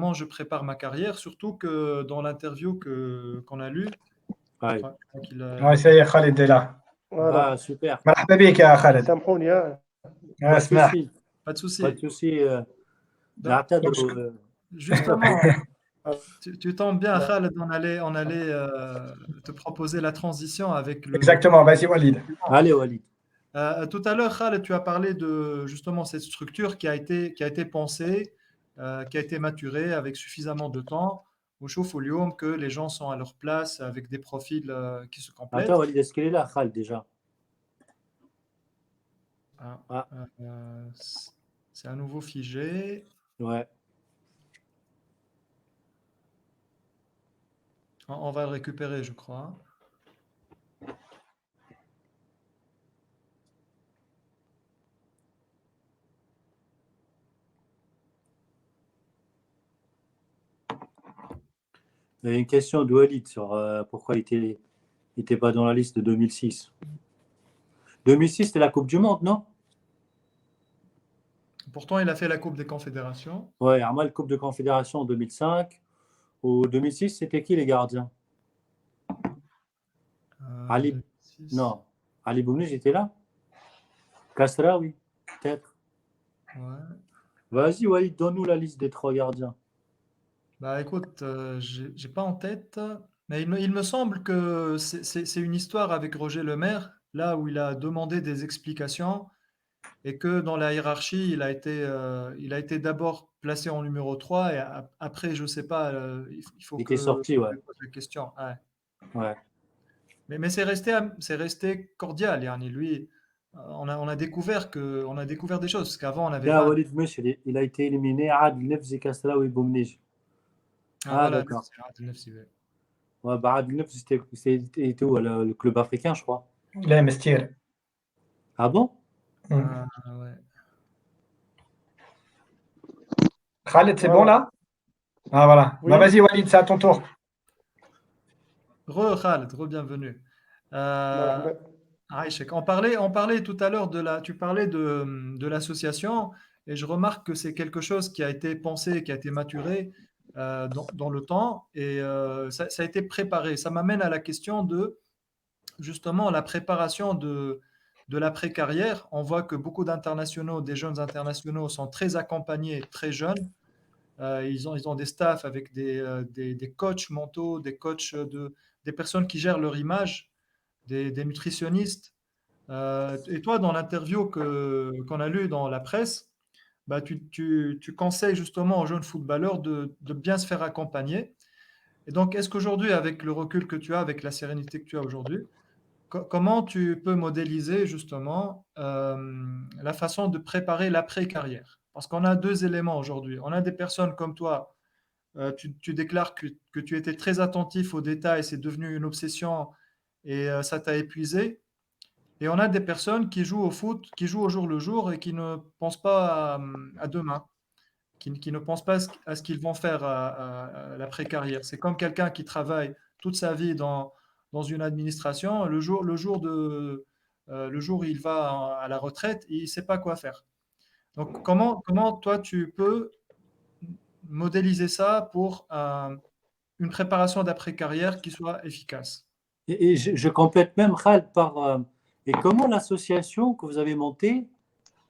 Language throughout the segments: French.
comment je prépare ma carrière, surtout que dans l'interview qu'on a lue, je Ouais. crois qu'il a... Ouais, ça y est, Khalid est là. Voilà. Ah, super. مرحبا بك يا خالد. سامحوني Pas de اسمح. souci. Pas de souci. Pas de souci. Donc, نعتذروا. justement, tu tombes bien, Khaled, on allait te proposer la transition avec le... Exactement, vas-y Walid. Allez, Walid. Tout à l'heure, Khaled, tu as parlé de justement cette structure qui a été pensée, qui a été maturée avec suffisamment de temps. Au chauffe au Lyon que les gens sont à leur place avec des profils qui se complètent. Attends, Walid, est-ce qu'il est là, Khal, déjà? Ah, c'est à nouveau figé. Ouais. On va le récupérer, je crois. Il y a une question de Walid sur pourquoi il n'était pas dans la liste de 2006. 2006, c'était la Coupe du Monde, non? Pourtant, il a fait la Coupe des Confédérations. Ouais, Armal, Coupe de Confédération en 2005. Au 2006, c'était qui les gardiens? Ali. 2006. Non. Ali Boumni, j'étais là? Kasra, oui, peut-être. Ouais. Vas-y, Walid, donne-nous la liste des 3 gardiens. Bah écoute, j'ai pas en tête, mais il me semble que c'est une histoire avec Roger Lemaire, là où il a demandé des explications et que dans la hiérarchie, il a été d'abord placé en numéro 3 et après, je sais pas, il faut Il était que sorti, je ouais. lui pose la question. Ouais. Ouais. Mais c'est resté cordial, yani. Lui, on a découvert des choses, parce qu'avant, on n'avait Là, pas. Walid Mesh, il a été éliminé. Adel Nefzi, Kasra, oui, Boumni. Ah, voilà, d'accord. c'est Adel Nefsi, ouais. Ouais, bah, Adel Nefzi, c'était où? Le club africain, je crois. لا مستير. Ah bon? Ah, ouais. Khaled, c'est Voilà. bon là? Ah voilà. Oui. Bah vas-y Walid, c'est à ton tour. Khaled, bienvenue. مرحبا. Aïchek, on parlait tout à l'heure tu parlais de l'association et je remarque que c'est quelque chose qui a été pensé, qui a été maturé dans le temps et ça a été préparé. Ça m'amène à la question de justement la préparation de l'après-carrière. On voit que beaucoup d'internationaux, des jeunes internationaux sont très accompagnés, très jeunes. Ils ont des staffs avec des coachs mentaux, des personnes qui gèrent leur image, des nutritionnistes. Et toi, dans l'interview qu'on a lue dans la presse, bah, tu conseilles justement aux jeunes footballeurs de bien se faire accompagner. Et donc, est-ce qu'aujourd'hui, avec le recul que tu as, avec la sérénité que tu as aujourd'hui, comment tu peux modéliser justement la façon de préparer l'après-carrière? Parce qu'on a deux éléments aujourd'hui. On a des personnes comme toi, tu déclares que tu étais très attentif aux détails, c'est devenu une obsession et ça t'a épuisé. Et on a des personnes qui jouent au foot, qui jouent au jour le jour et qui ne pensent pas à demain, qui ne pensent pas à ce qu'ils vont faire à l'après-carrière. C'est comme quelqu'un qui travaille toute sa vie dans une administration, le jour où il va à la retraite, il ne sait pas quoi faire. Donc, comment toi, tu peux modéliser ça pour une préparation d'après-carrière qui soit efficace? Et je complète même, Khal, par. Et comment l'association que vous avez montée,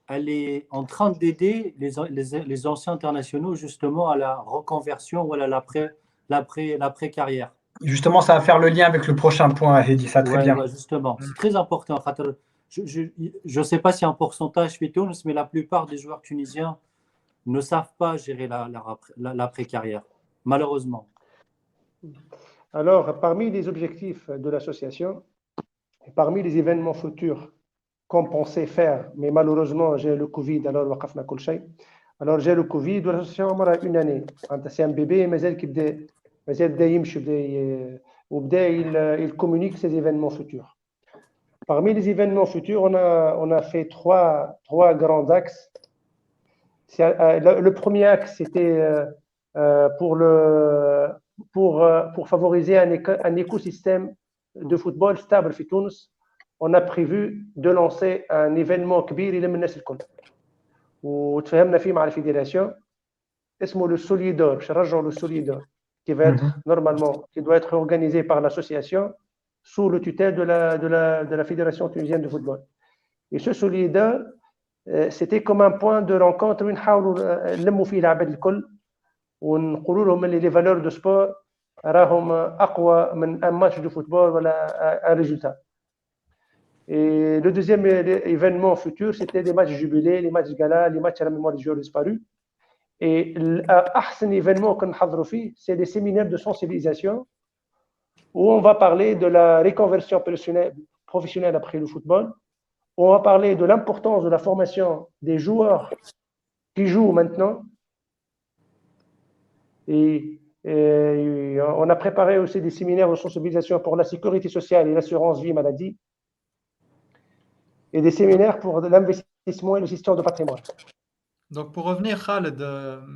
elle est en train d'aider les anciens internationaux justement à la reconversion ou à l'après-carrière? Justement, ça va faire le lien avec le prochain point, Hedi, ça très Ouais, bien. ouais, justement. C'est très important. Je ne sais pas si un pourcentage fait Tunis, mais la plupart des joueurs tunisiens ne savent pas gérer l'après-carrière, malheureusement. Alors, parmi les objectifs de l'association, et parmi les événements futurs qu'on pensait faire, mais malheureusement, j'ai le Covid, alors وقفنا كل شيء. Alors, j'ai le Covid, l'association عمرها une année. C'est un bébé, مازال بدا يمشي وبدا il communique ces événements futurs. Parmi les événements futurs, on a fait trois grands axes. Le premier axe, c'était pour favoriser un écosystème de football stable في تونس. On a prévu de lancer un événement كبير يلم الناس الكل وتفاهمنا فيه مع الفيدراسيون اسمه le Solidor, le Solidor, qui va être normalement, qui doit être organisé par l'association sous le tutelle de la Fédération tunisienne de football. Et ce Solidor, c'était comme un point de rencontre où نحاولوا نلموا فيه العباد الكل ونقولوا لهم اللي les valeurs de sport راهم اقوى من un match de football ولا un résultat. Et le deuxième événement futur, c'était des matchs jubilés, les matchs gala, les matchs à la mémoire des joueurs disparus. Et l'ahsan événement qu'on a fait, c'est des séminaires de sensibilisation où on va parler de la reconversion professionnelle après le football. On va parler de l'importance de la formation des joueurs qui jouent maintenant. Et on a préparé aussi des séminaires de sensibilisation pour la sécurité sociale et l'assurance vie maladie. Et des séminaires pour l'investissement et le gestion de patrimoine. Donc, pour revenir, Khaled,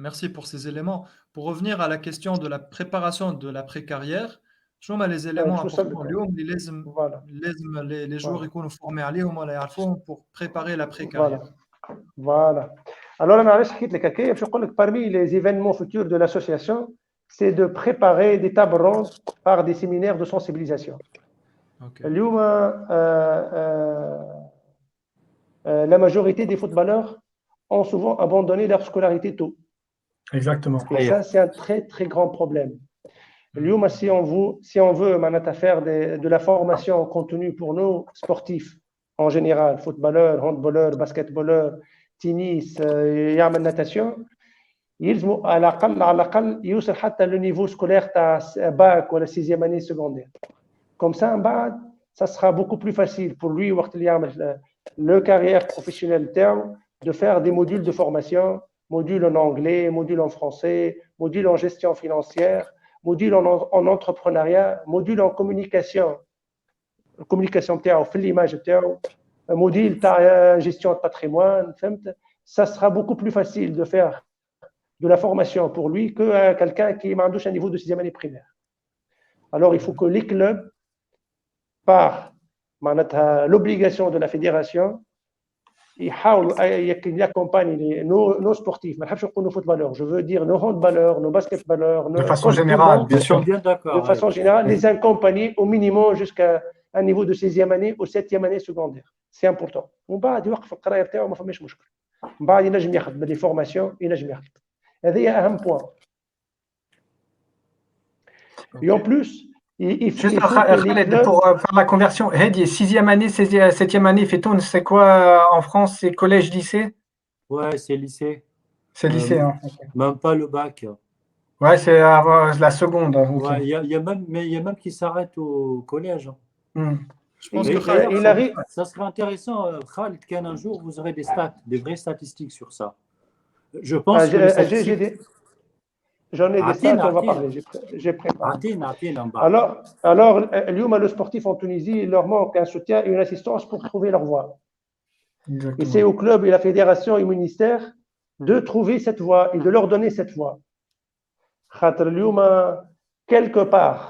merci pour ces éléments. Pour revenir à la question de la préparation de l'après-carrière, je vois les éléments importants. Voilà. Les joueurs يكونوا formés عليهم ولا يعرفوهم pour préparer l'après-carrière. Voilà. Alors, أنا علاش حكيت لك هكايا باش نقول لك parmi les événements futurs de l'association, c'est de préparer des tables rondes par des séminaires de sensibilisation. Okay. اليوم la majorité des footballeurs ont souvent abandonné leur scolarité tôt. Exactement. Et ça, c'est un très, très grand problème. Si on veut faire de la formation continue pour nos sportifs en général, footballeurs, handballeurs, basketballeurs, tennis, natation, يلزموا على الأقل يوصل حتى le niveau scolaire تاع bac ou la 6e année secondaire. Comme ça, ça sera beaucoup plus facile pour lui وقت اللي يعمل le carrière professionnelle de faire des modules de formation, modules en anglais, modules en français, modules en gestion financière, modules en entrepreneuriat, modules en communication في l'image module de gestion de patrimoine. Ça sera beaucoup plus facile de faire de la formation pour lui que quelqu'un qui a un niveau de 6e année primaire. Alors, il faut que les clubs, par l'obligation de la fédération, ils accompagnent nos sportifs, nos footballeurs, je veux dire nos handballeurs, nos basketballeurs, de façon générale, bien sûr. De façon générale, les accompagner au minimum jusqu'à un niveau de 6e année ou 7e année secondaire. C'est important. ومن بعد يوقف القرايه بتاعه ما فماش مشكل. من بعد ينجم ياخذ des formations ينجم ياخذ. هذه اهم point. Et en plus, il faut Khaled, pour faire la conversion, Hedi, 6e année, 7e année, fait-on, c'est quoi en France? C'est collège, lycée? Ouais, c'est lycée. C'est lycée, hein. Même pas le bac. Ouais, c'est la seconde. Okay. Ouais, il y a même qui s'arrêtent au collège. Je pense que ça serait intéressant, Khaled, qu'un jour vous aurez des vraies statistiques sur ça. Je pense que j'en ai des stats, on va parler. J'ai préparé. Alors, le sportif en Tunisie, il leur manque un soutien et une assistance pour trouver leur voie. Exactement. Et c'est au club et la fédération et au ministère de trouver cette voie et de leur donner cette voie. Quelque part,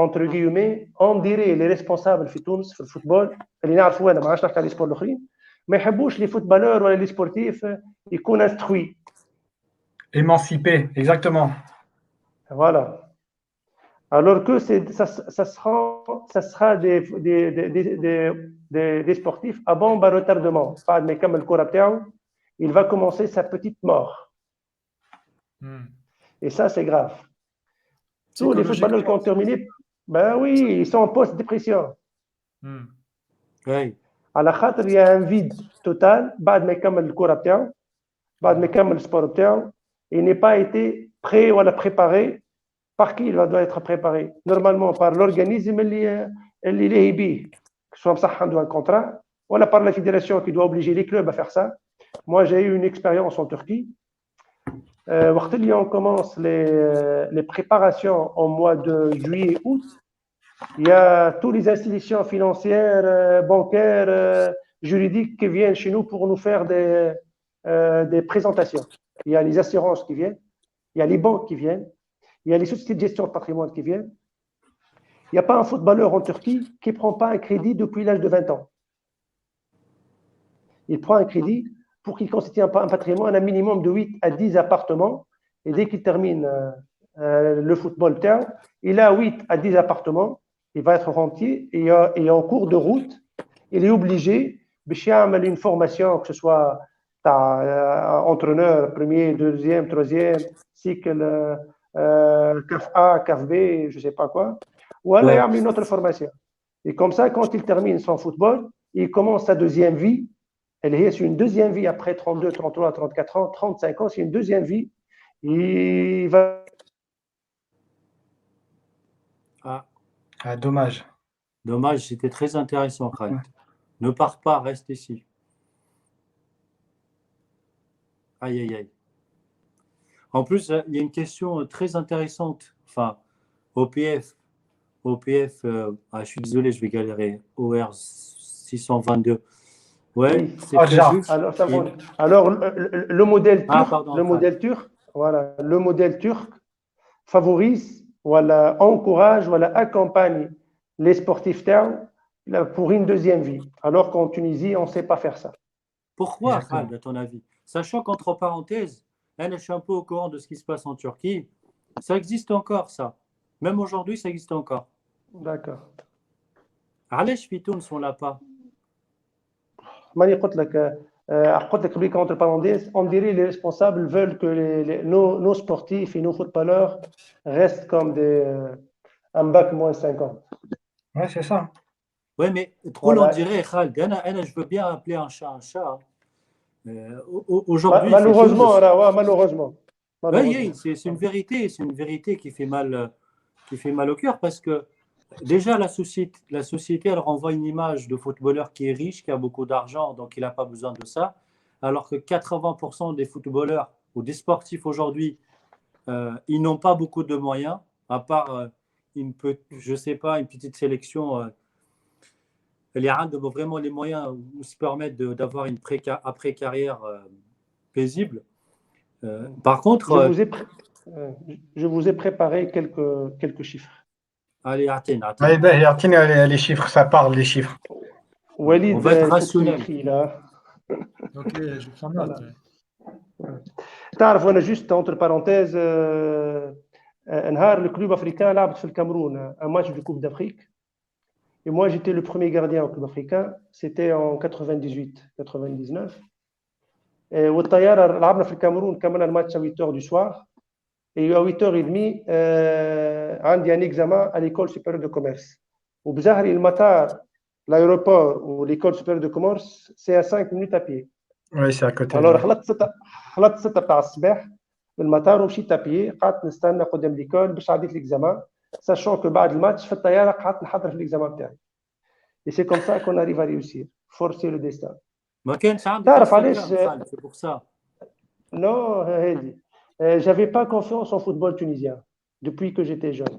entre guillemets, on dirait les responsables في تونس في الفوتبول اللي نعرفوا انا ما عادش نحكي على السبور الاخرين ما يحبوش لي فوتبالور ولا لي سبورتيف يكون instruits. Émancipé, exactement. Voilà. Alors que ça sera des sportifs à bon retardement. Mais comme le corps il va commencer sa petite mort. Et ça, c'est grave. Tous les footballeurs qui ont terminé, ben oui, ils sont en post-dépression. Oui. À la khater, il y a un vide total. بعد ما يكمل الكرة بتاعه بعد ما يكمل السبور بتاعه il n'est pas été prêt ou préparé. Par qui il doit être préparé? Normalement par l'organisme اللي ليه بيه, que ce soit بصح عنده un contrat, ou par la fédération qui doit obliger les clubs à faire ça. Moi, j'ai eu une expérience en Turquie. وقت اللي on commence les préparations en mois de juillet août, il y a toutes les institutions financières, bancaires, juridiques qui viennent chez nous pour nous faire des présentations. Il y a les assurances qui viennent, il y a les banques qui viennent, il y a les sociétés de gestion de patrimoine qui viennent. Il n'y a pas un footballeur en Turquie qui ne prend pas un crédit depuis l'âge de 20 ans. Il prend un crédit pour qu'il constitue un patrimoine, un minimum de 8 à 10 appartements Et dès qu'il termine le football terme, il a 8 à 10 appartements, il va être rentier et en cours de route, il est obligé de faire une formation, que ce soit entraîneur, premier, deuxième, troisième, cycle, CAF A, CAF B, je ne sais pas quoi, ou alors il y a une autre formation. Et comme ça, quand il termine son football, il commence sa deuxième vie. C'est une deuxième vie après 32, 33, 34 ans, 35 ans, c'est une deuxième vie. Il va. Dommage. Dommage, c'était très intéressant, Khaled. Ouais. Ne pars pas, reste ici. Aïe, aïe, aïe. En plus, il y a une question très intéressante. Enfin, OPF, je suis désolé, je vais galérer. OR 622. Ouais, Oui. c'est très juste. Alors, le modèle turc, pardon, le modèle turc, voilà, le modèle turc favorise, voilà, encourage, voilà, accompagne les sportifs termes pour une deuxième vie. Alors qu'en Tunisie, on ne sait pas faire ça. Pourquoi, Khaled, à ton avis? Sachant qu'entre parenthèses, je suis un peu au courant de ce qui se passe en Turquie. Ça existe encore, ça. Même aujourd'hui, ça existe encore. D'accord. علاش في تونس on l'a pas? ماني قلت لك entre parenthèses, on dirait les responsables veulent que nos sportifs et nos footballeurs restent comme un bac moins 50. Ouais, c'est ça. Oui, mais trop l'on dirait, Khaled, je veux bien appeler un chat un chat. Aujourd'hui, malheureusement. Oui, c'est une vérité qui fait mal au cœur parce que déjà la société, elle renvoie une image de footballeur qui est riche, qui a beaucoup d'argent, donc il n'a pas besoin de ça, alors que 80% des footballeurs ou des sportifs aujourd'hui, ils n'ont pas beaucoup de moyens, à part une petite sélection. Les Arabes ont vraiment les moyens où se permettre d'avoir une après-carrière paisible. Par contre, je vous ai préparé quelques chiffres. Allez, Athènes. Allez, ben, les chiffres, ça parle, les chiffres. Walid, on va être rationnel. Ok, je prends note. تعرف, وانا juste entre parenthèses, نهار le club africain لعبت في الكاميرون un match de Coupe d'Afrique. Et moi, j'étais le premier gardien au club africain. C'était en 98-99. والطيارة لعبنا في الكاميرون كملنا الماتش à 8h du soir. Et à 8h30, عندي un examen à l'école supérieure de commerce. وبزهري المطار, l'aéroport ou l'école supérieure de commerce, c'est à 5 minutes à pied. Oui, c'est à côté. Alors خلطت 6 تاع الصباح بالمطار ومشيت à pied, قعدت نستنى قدام ليكول باش عديت l'examen, sachant que بعد الماتش في الطيارة قعدت نحضر في l'examen بتاعي. Et c'est comme ça qu'on arrive à réussir. Forcer le destin. ما كانش عندك c'est pour ça. Non, Hedi. J'avais pas confiance en football tunisien depuis que j'étais jeune.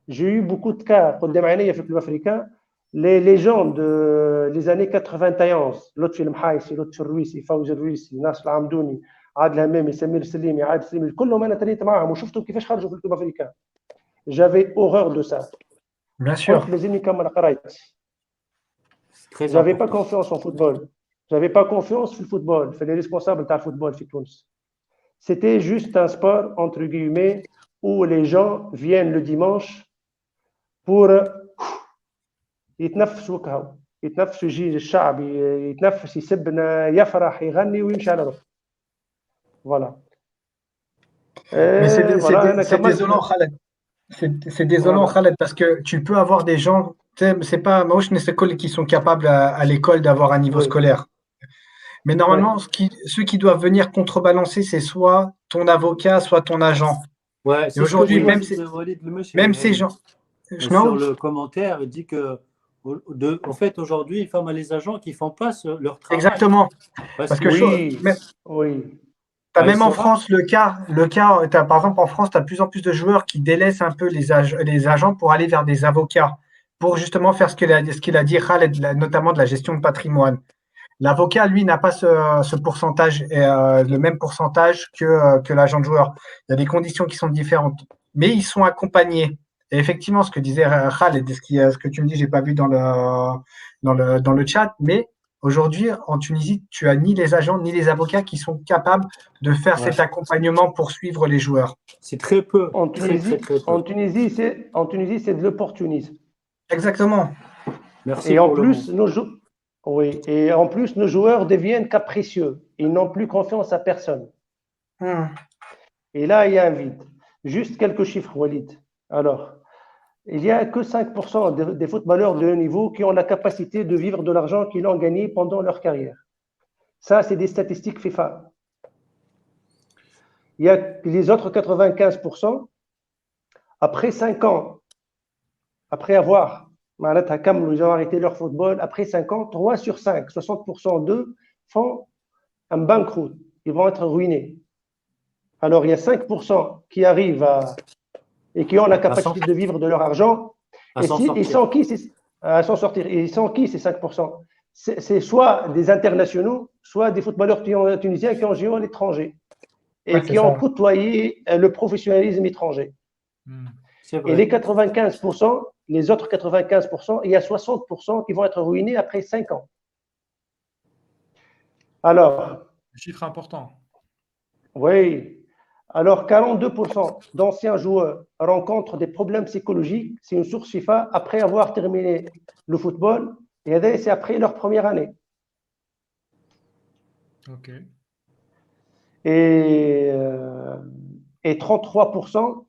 J'ai eu beaucoup de cas قدام عينيا في الكلوب africain. Les légendes les années 91, لطفي المحايسي, لطفي الرويسي, فوزي الرويسي, ناصر العمدوني, عادل همامي, سمير السليمي, عادل السليمي, كلهم انا تريت معاهم وشفتهم كيفاش خرجوا في الكلوب افريكان. J'avais horreur de ça. Bien sûr. J'avais pas confiance en football. J'avais pas confiance dans le football. C'est les responsables du football في تونس. C'était juste un sport entre guillemets où les gens viennent le dimanche pour يتنفسوا كهو. يتنفسوا يجي الشعب يتنفس يسبنا يفرح يغني ويمشي على روحه. Voilà. Mais c'est désolant, Khaled. C'est désolant, Khaled, parce que tu peux avoir des gens, c'est pas Maouch Nessekol qui sont capables à l'école d'avoir un niveau scolaire. Mais normalement, ceux qui doivent venir contrebalancer, c'est soit ton avocat, soit ton agent. Ouais, et aujourd'hui, même ces gens. Sur le commentaire, il dit que en fait, aujourd'hui, il y a les agents qui ne font pas leur travail. Exactement. Parce que même en France, le cas par exemple, en France, tu as de plus en plus de joueurs qui délaissent un peu les agents pour aller vers des avocats, pour justement faire ce qu'il a dit Khaled, notamment de la gestion de patrimoine. L'avocat, lui, n'a pas ce pourcentage, le même pourcentage que l'agent de joueur. Il y a des conditions qui sont différentes, mais ils sont accompagnés. Et effectivement, ce que disait Khaled, ce que tu me dis, j'ai pas vu dans le chat, mais Aujourd'hui, en Tunisie, tu as ni les agents ni les avocats qui sont capables de faire Ouais. cet accompagnement pour suivre les joueurs. C'est très peu. En Très, Tunisie, très peu. en Tunisie, c'est de l'opportunisme. Exactement. Merci Et en pour le plus, mot. oui, et en plus, nos joueurs deviennent capricieux. Ils n'ont plus confiance à personne. Et là, il y a un vide. Juste quelques chiffres, Walid. Alors, il n'y a que 5% des footballeurs de haut niveau qui ont la capacité de vivre de l'argent qu'ils ont gagné pendant leur carrière. Ça, c'est des statistiques FIFA. Il y a les autres 95%, après 5 ans, après avoir ils ont arrêté leur football, après 5 ans, 3 sur 5, 60% d'eux font un banqueroute. Ils vont être ruinés. Alors, il y a 5% qui arrivent et qui ont la capacité de vivre de leur argent. Et ils sont qui à s'en sortir. Et ils sont qui ces 5%? C'est soit des internationaux, soit des footballeurs tunisiens qui ont joué à l'étranger et qui ont côtoyé le professionnalisme étranger. Et les 95%, les autres 95%, il y a 60% qui vont être ruinés après 5 ans. Alors, un chiffre important. Oui. Alors, 42% d'anciens joueurs rencontrent des problèmes psychologiques. C'est une source FIFA après avoir terminé le football. Et c'est après leur première année. Ok. Et 33%,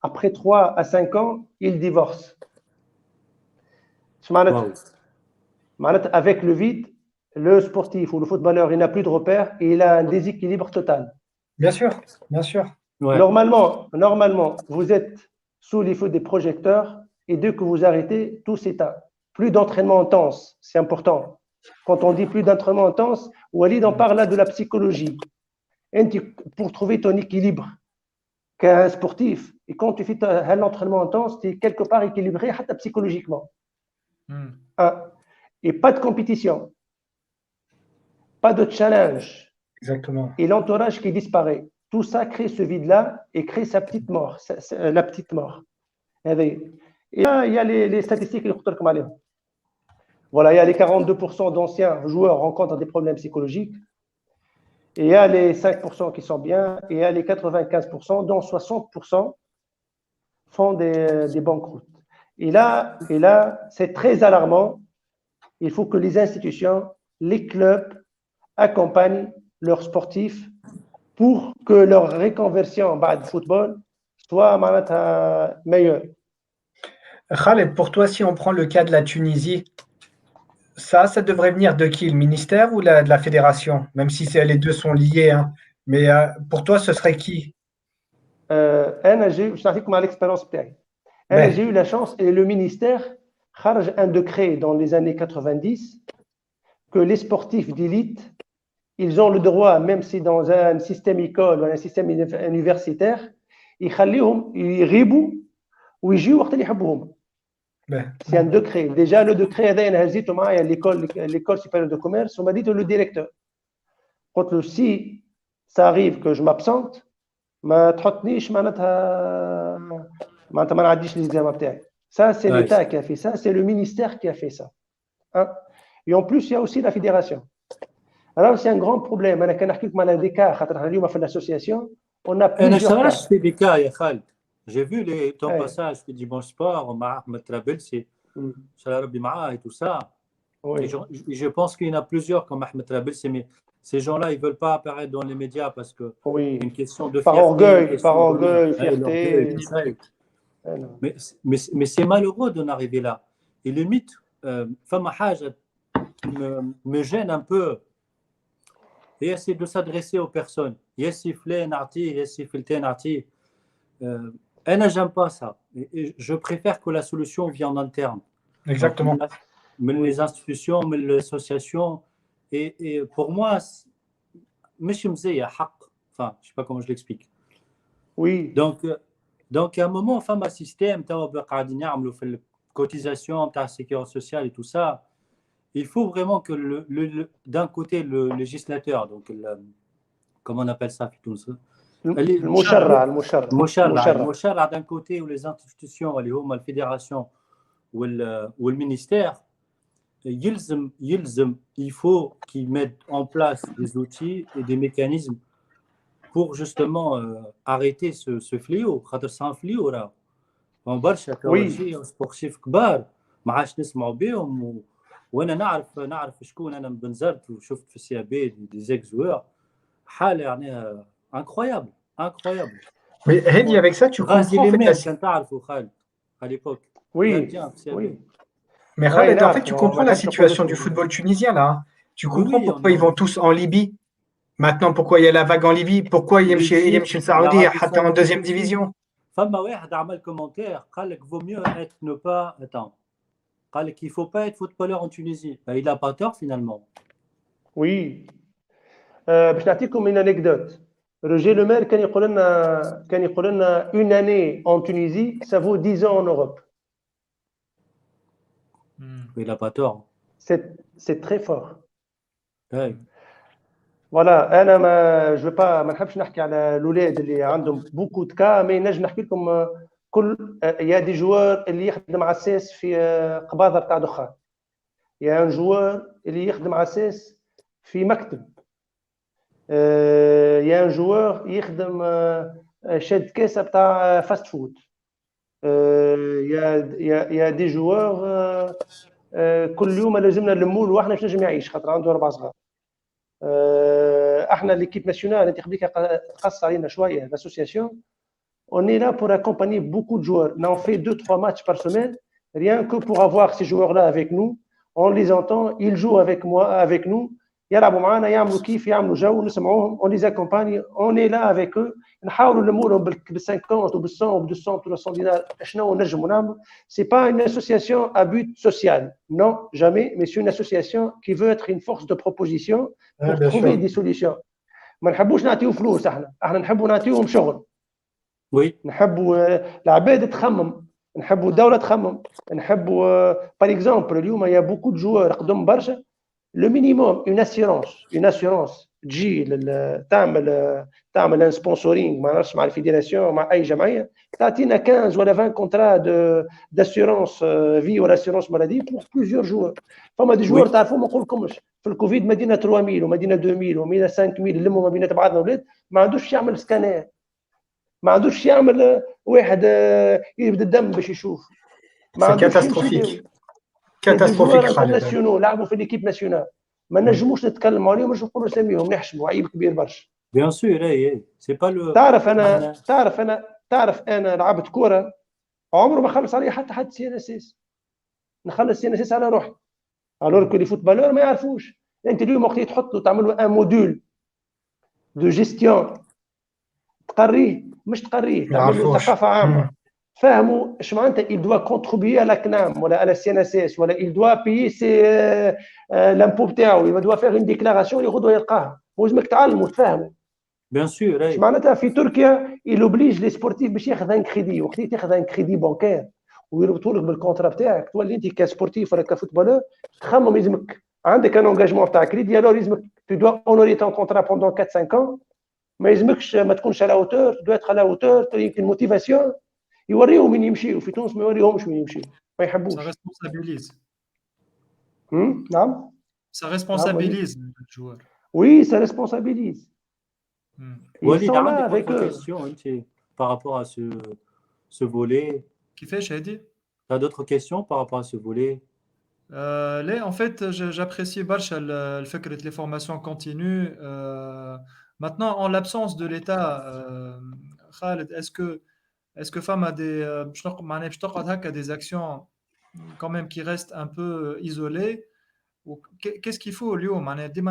après 3 à 5 ans, ils divorcent. Wow. Avec le vide, le sportif ou le footballeur, il n'a plus de repères et il a un déséquilibre total. Bien sûr, bien sûr. Ouais. Normalement, vous êtes sous les feux des projecteurs et dès que vous arrêtez, tout s'éteint. Plus d'entraînement intense, c'est important. Quand on dit plus d'entraînement intense, Walid en parle là de la psychologie. Et pour trouver ton équilibre qu'un sportif, et quand tu fais un entraînement intense, tu es quelque part équilibré psychologiquement. Et pas de compétition, pas de challenge. Exactement. Et l'entourage qui disparaît. Tout ça crée ce vide-là et crée sa petite mort, la petite mort. Et là, il y a les statistiques. Voilà, il y a les 42% d'anciens joueurs rencontrent des problèmes psychologiques. Et il y a les 5% qui sont bien. Et il y a les 95%, dont 60% font des banqueroutes. Et là, c'est très alarmant. Il faut que les institutions, les clubs accompagnent leurs sportifs pour que leur reconversion de football soit meilleure. Khaled, pour toi, si on prend le cas de la Tunisie, ça devrait venir de qui? Le ministère ou de la fédération? Même si les deux sont liés. Hein. Mais pour toi, ce serait qui? J'ai eu la chance et le ministère charge un décret dans les années 90 que les sportifs d'élite, ils ont le droit, même si dans un système école ou un système universitaire, ils يغيبوا ويجيوا وقت اللي يحبوهم. C'est un décret. Déjà, le décret, l'école supérieure de commerce, on m'a dit le directeur. Quand si ça arrive que je m'absente, ما تحطنيش معناتها ما نعديش l'examen بتاعي. Ça, c'est l'État qui a fait ça, c'est le ministère qui a fait ça. Hein? Et en plus, il y a aussi la fédération. Alors, c'est un grand problème. أنا كنحكي لكم على des cas خاطر اليوم في l'association, on a plusieurs cas. C'est des cas, ya Khaled. J'ai vu ton passage de Dimanche Sport, Ahmed Trabelsi, Salah Rabbi Ma'a et tout ça. Oui. Et je pense qu'il y en a plusieurs comme Ahmed Trabelsi, mais ces gens-là, ils ne veulent pas apparaître dans les médias parce que une question de fierté. Par orgueil, fierté. Tout ça. Mais c'est malheureux d'en arriver là. Et limite, Fama Haj me gêne un peu. Et essayer de s'adresser aux personnes. J'aime pas ça. Et je préfère que la solution vienne en interne. Exactement. Mais les institutions, mais les associations. Et pour moi, enfin, je ne sais pas comment je l'explique. Oui. Donc, à un moment, on fait un système, cotisation, sécurité sociale et tout ça. Il faut vraiment que d'un côté, le législateur, donc comment on appelle ça, le Moucharra d'un côté, ou les institutions, la fédération ou le ministère, il faut qu'ils mettent en place des outils et des mécanismes pour justement arrêter ce fléau. خاطر c'est un fléau là. برشا Oui, توجيه سبورتيف كبار ما عادش نسمعوا بهم وانا نعرف شكون انا من بنزرت وشفت في السي بي دي زيك زوار حاله يعني انكرويابل انكرويابل Mais Hedi, avec ça, tu غازي comprends en fait la. ليمان كان تعرفوا خالد à l'époque oui, gardien في السي oui. بي Mais Ouais, Khaled, en fait, نعرف tu comprends la ما نحبش نقول situation du اسمه. football tunisien là. Hein. Tu oui comprends oui on pourquoi ils vont a tous en Libye. Maintenant, pourquoi il y a la vague en Libye. Pourquoi il y a l'Égypte le Saoudi l'Arabie حتى en Saoudite deuxième aussi division. فما واحد عمل كومنتير قال لك vaut mieux être ne pas attends قال لك il faut pas être footballeur en Tunisie bah, il a pas tort finalement Oui. باش نعطيكم une anecdote. Roger Le Maire كان يقول لنا une année en Tunisie, ça vaut 10 ans en Europe. il a pas tort C'est très fort. ouais. فوالا انا ما نحبش نحكي على الاولاد اللي عندهم بوكو دكا مي نجم نحكي لكم كل يا دي جوار اللي يخدم على اساس في قباضه بتاع دخان يا ان جوار اللي يخدم على اساس في مكتب يا ان جوار يخدم شاد كاسه بتاع فاست فود يا دي جوار كل يوم لازمنا نلموا له واحنا باش نجم يعيش خاطر عنده 4 صغار احنا ليكيب ناسيونال انت قبليك تقص علينا شويه l'association on est là pour accompagner beaucoup de joueurs on fait 2-3 matchs par semaine rien que pour avoir ces joueurs là avec nous on les entend ils jouent avec nous يلعبوا معنا يعملوا كيف يعملوا جو نسمعوهم on les accompagne on est là avec eux نحاولوا نلمولهم بال 50 وبال 100 وبال 200 300 دينار شنو نجموا نعملوا c'est pas une association à but social non jamais mais c'est une association qui veut être une force de proposition pour trouver des solutions ما نحبوش نعطيو فلوس احنا نحبوا نعطيوهم شغل oui نحبوا العباد تخمم نحبوا الدوله تخمم نحبوا باغ اكزومبل اليوم يا بوكو دو جوار قدام برشا لو مينيموم اون اسيورونس تجي تعمل ان سبونسورينغ ما نعرفش مع الفيدراسيون مع اي جمعيه تعطينا 15 ولا 20 كونترا داسيورونس في ولا اسيورونس مالادي بور بليزيور جوار فما دي جوار تعرفوا ما نقولكمش في الكوفيد مدينه 3000 ومدينه 2000 ومدينه 5000 لموا ما بينات بعضنا ولاد ما عندوش يعمل سكانير ما عندوش يعمل واحد يبدا الدم باش يشوف ما عندوش كاتاستروفيك انترناسيونال لعبوا في ليكيب ناسيونال ما نجموش نتكلموا عليهم باش نقولوا اساميهم نحشموا عيب كبير برشا bien sûr سي با لو تعرف انا لعبت كوره عمره ما خلص علي حتى سي ان اس اس نخلص سي ان اس اس على روحي الور كو لي فوتبالور ما يعرفوش انت اليوم وقت تحط له تعمل له ان موديول دو جيستيون تقريه مش تقريه تعمل له ثقافه عامه فهموا اش معناتها il doit contribuer à la CNAM ولا à la CNSS ولا il doit payer ses l'impôt بتاعه il doit faire une déclaration ياخذها يلقاها لازمك تعلموا تفهموا bien sûr اش معناتها في تركيا il oblige les sportifs باش ياخذ ان كريدي وقت تاخذ ان كريدي بانكير ويربطوا لك بالكونترا بتاعك تولي انت كسبورتيف ولا كفوتبولور تخمم لازمك عندك ان انجاجمون بتاع كريدي alors لازمك tu dois honorer ton contrat pendant 4-5 ans ما يلزمكش ما تكونش على اوتور tu dois être à la hauteur يمكن موتيفاسيون يوريهم وين يمشيوا في تونس ما يوريهمش وين يمشيوا ما يحبوش Ça responsabilise. نعم Ça responsabilise le joueur. Oui, ça responsabilise. Ils sont là avec eux. Par rapport à ce volet. Qui fait, Shahidi? Tu as d'autres questions par rapport à ce volet? Là, en fait, j'apprécie Barcha le fait que les formations continuent. Maintenant, en l'absence de l'État, Khaled, est-ce que FAM a des actions quand même qui restent un peu isolées? Qu'est-ce qu'il faut, Lio? Dès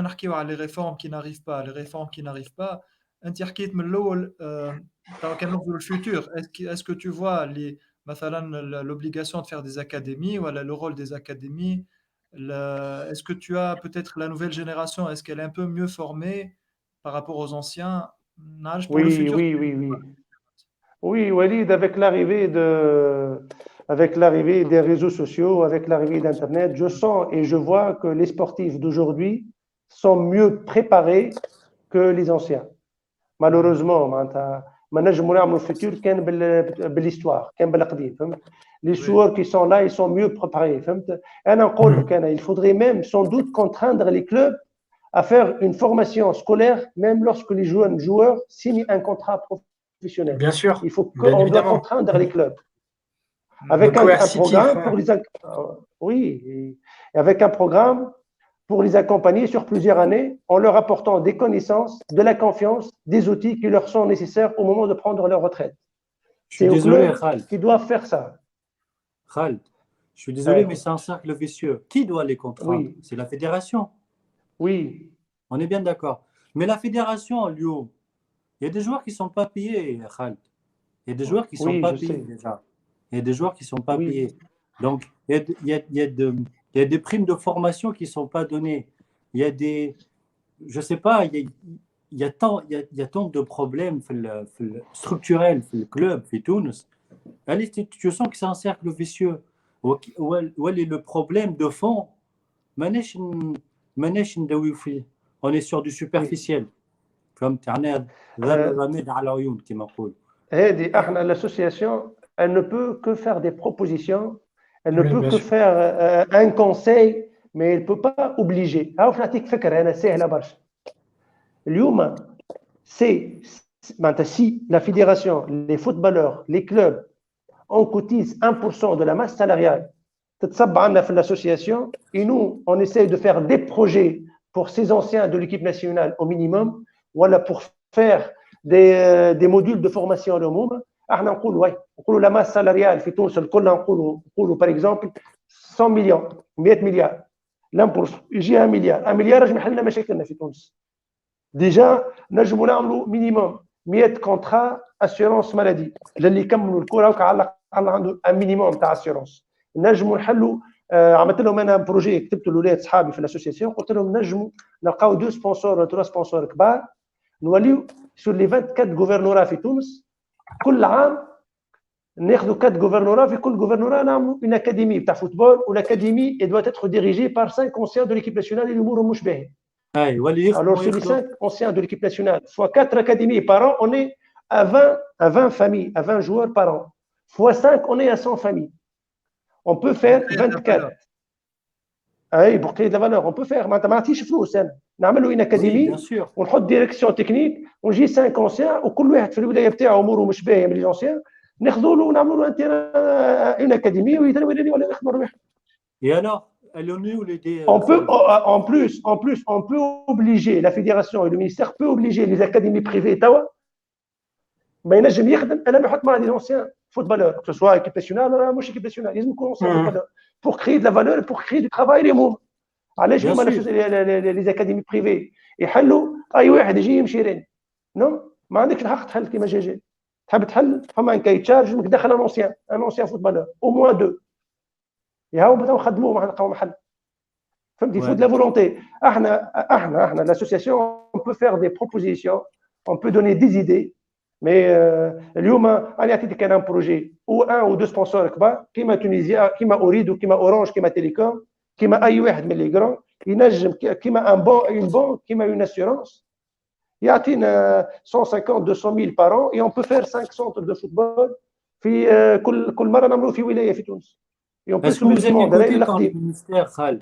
les réformes qui n'arrivent pas, انت حكيت من الاول كان نقولوا الفيتور est-ce que tu vois مثلا l'obligation de faire des académies ou le rôle des académies est-ce que tu as peut-être la nouvelle génération est-ce qu'elle est un peu mieux formée par rapport aux anciens pour le futur oui Walid avec l'arrivée des réseaux sociaux avec l'arrivée d'internet je sens et je vois que les sportifs d'aujourd'hui sont mieux préparés que les anciens malheureusement ما نجموا نعملوا فيتور كان بالهيستوار كان بالقديم فهمت les joueurs qui sont là ils sont mieux préparés فهمت انا نقول لك انا il faudrait même sans doute contraindre les clubs à faire une formation scolaire même lorsque les joueurs signent un contrat professionnel. Bien sûr. Il faut qu'on doit contraindre les clubs avec un programme pour les oui et avec un programme pour les accompagner sur plusieurs années en leur apportant des connaissances, de la confiance, des outils qui leur sont nécessaires au moment de prendre leur retraite. C'est au club qui doivent faire ça. Khaled, je suis désolé, mais c'est un cercle vicieux. Qui doit les contraindre? Oui. C'est la fédération. Oui. On est bien d'accord. Mais la fédération, Lyon, il y a des joueurs qui ne sont pas payés, Khaled. Il y a des joueurs qui ne sont pas payés déjà. Il y a des joueurs qui ne sont pas payés. Donc, il y a des primes de formation qui ne sont pas données. Il y a des... Je ne sais pas, il y a tant de problèmes structurels dans le club, dans Tunis. Allez, tu sens que c'est un cercle vicieux. Où est le problème de fond? On est sur du superficiel. L'association, elle ne peut que faire des propositions, elle ne peut que faire un conseil, mais elle ne peut pas obliger. Si la fédération, les footballeurs, les clubs, on cotise 1% de la masse salariale, l'association, et nous, on essaye de faire des projets pour ces anciens de l'équipe nationale au minimum, voilà, pour faire des modules de formation au minimum. احنا نقولوا la masse salariale في تونس الكل نقولوا par exemple 100 millions 100 مليار l'1% يجي 1 مليار 1 مليار راح يحل لنا مشاكلنا في تونس ديجا نجموا نعملوا مينيموم 100 كونترا اسيورونس مالادي للي يكملوا الكره على عنده ان مينيموم تاع اسيورونس نجموا نحلوا عملت لهم انا بروجي كتبت لاولاد صحابي في الاسوسياسيون قلت لهم نجموا نلقاو 2 سبونسور ولا 3 سبونسور كبار نوليو سور لي 24 غوفرنورا في تونس كل عام ناخذوا 4 غوفرنورا في كل غوفرنورا نعملوا une académie تاع فوتبول والاكاديمي doit être dirigée par 5 anciens de l'équipe nationale اللي امورهم مش باهي. Alors sur les 5 anciens de l'équipe nationale fois 4 académies par an, on est à 20 familles, à 20 joueurs par an. Fois 5, on est à 100 familles. On peut faire 24. اي pour créer de la valeur, on peut faire ما تعطيش فلوس انا نعملوا une académie ونحط ديريكسيون تكنيك ونجي 5 anciens وكل واحد في الولايه بتاعه اموره مش باهيه من لي anciens ناخذوا له ونعملوا له une académie ويتناول ولا يخدموا ربح. Et alors, l'ONU ou les on peut en plus on peut obliger la fédération et le ministère peut obliger les académies privées توا ما ينجم يخدم الا ما يحط معاه des anciens footballeurs que ce soit équipe nationale ولا مش équipe nationale لازم يكونوا anciens footballeurs pour créer de la valeur et pour créer du travail لهم. علاش هما les académies privées يحلوا اي واحد يجي يمشي رين نو ما عندكش الحق تحل كيما جي تحب تحل فما ان كيتشارج انك دخل ان ancien footballeur au moins 2 يهاو بداو نخدموه ما نلقاو محل فهمتي فوت لا فولونتي احنا l'association on peut faire des propositions on peut donner des idées mais اليوم انا عطيتك انا بروجي او ان او دو سبونسور كبار كيما تونيزيا كيما اوريدو كيما اورانج كيما تيليكوم كيما اي واحد من لي غران ينجم كيما ان بون كيما اون اسيورونس يعطينا 150 200 000 par an et on peut faire 5 centres de football في كل مره نعملوا في ولايه في تونس. Est-ce que vous êtes écouté par le ministère, Khaled?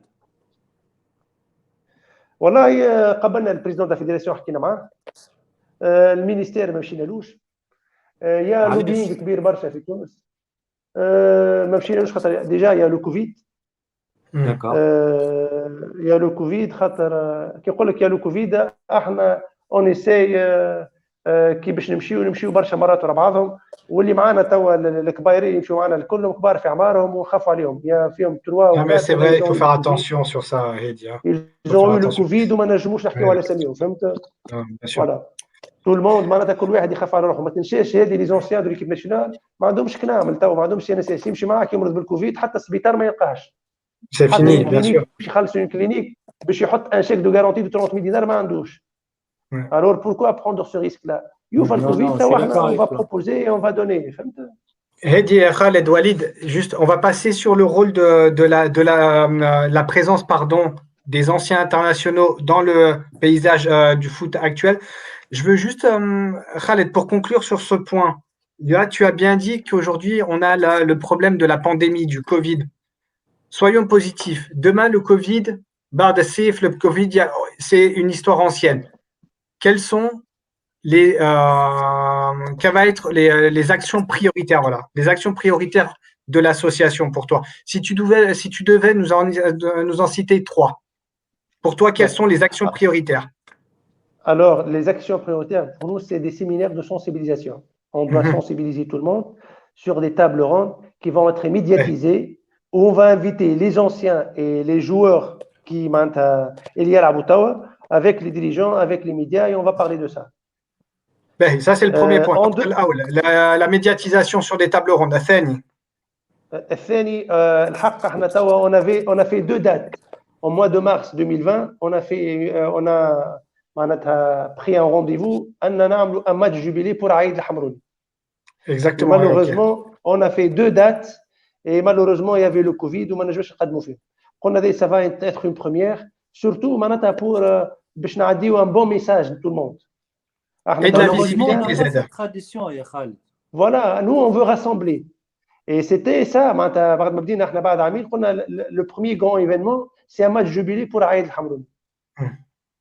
والله قبلنا البريزيدون تاع الفيدراسيون حكينا معاه المينيستير ما مشينالوش يا لوبينغ كبير برشا في تونس ما مشينالوش خاطر ديجا يا لو كوفيد يا لو كوفيد خاطر كي نقول لك يا لو كوفيد احنا اون اساي كي باش نمشيو برشا مرات ورا بعضهم واللي معانا توا الكبايرين يمشيو معانا الكلهم كبار في اعمارهم ونخافوا عليهم يا فيهم 3 mais c'est vrai il faut faire attention sur ça Hedi. Ils ont eu le Covid وما نجموش نحكيو على اساميهم فهمت فوالا تو الموند معناتها كل واحد يخاف على روحه ما تنساش هذه لي زونسيان دو ليكيب ناسيونال ما عندهمش كنامل توا ما عندهمش سي ان اس اس يمشي معاك يمرض بالكوفيد حتى السبيطار ما يلقاهش سي فيني بيان سور باش يخلص اون كلينيك باش يحط ان شيك دو غارونتي دو 30000 دينار ما عندوش alors pourquoi prendre ce risque là يوفا الكوفيد توا احنا on va proposer et on va donner فهمت Hedi et Khaled Walid, juste, on va passer sur le rôle de la présence des anciens internationaux dans le paysage du foot actuel. Je veux juste, Khaled, pour conclure sur ce point, là, tu as bien dit qu'aujourd'hui, on a le problème de la pandémie, du Covid. Soyons positifs. Demain, le Covid, Ba'da Sif, le Covid, c'est une histoire ancienne. Quelles sont quelles vont être les actions prioritaires, voilà, les actions prioritaires de l'association pour toi? Si tu devais nous en citer 3, pour toi, quelles sont les actions prioritaires? Alors, les actions prioritaires, pour nous, c'est des séminaires de sensibilisation. On doit sensibiliser tout le monde sur des tables rondes qui vont être médiatisées, où on va inviter les anciens et les joueurs qui il y a la avec les dirigeants, avec les médias, et on va parler de ça. Ben, ça, c'est le premier point. La médiatisation sur des tables rondes. الثاني الحق احنا توا on a fait 2 dates. Au mois de mars 2020, on a معناتها pris un rendez-vous أننا نعملوا un match jubilé pour Aïd al-Hamrouni. Exactement. Malheureusement, on a fait 2 dates et malheureusement il y avait le Covid وما نجمش نقدموا فيه. قلنا ça va être une première, surtout معناتها pour باش نعديو un bon message de tout le monde. Et de la visibilité, cette tradition, Khaled. Voilà, nous on veut rassembler. Et c'était ça, le premier grand événement, c'est un match jubilé pour Aïd al-Hamrouni.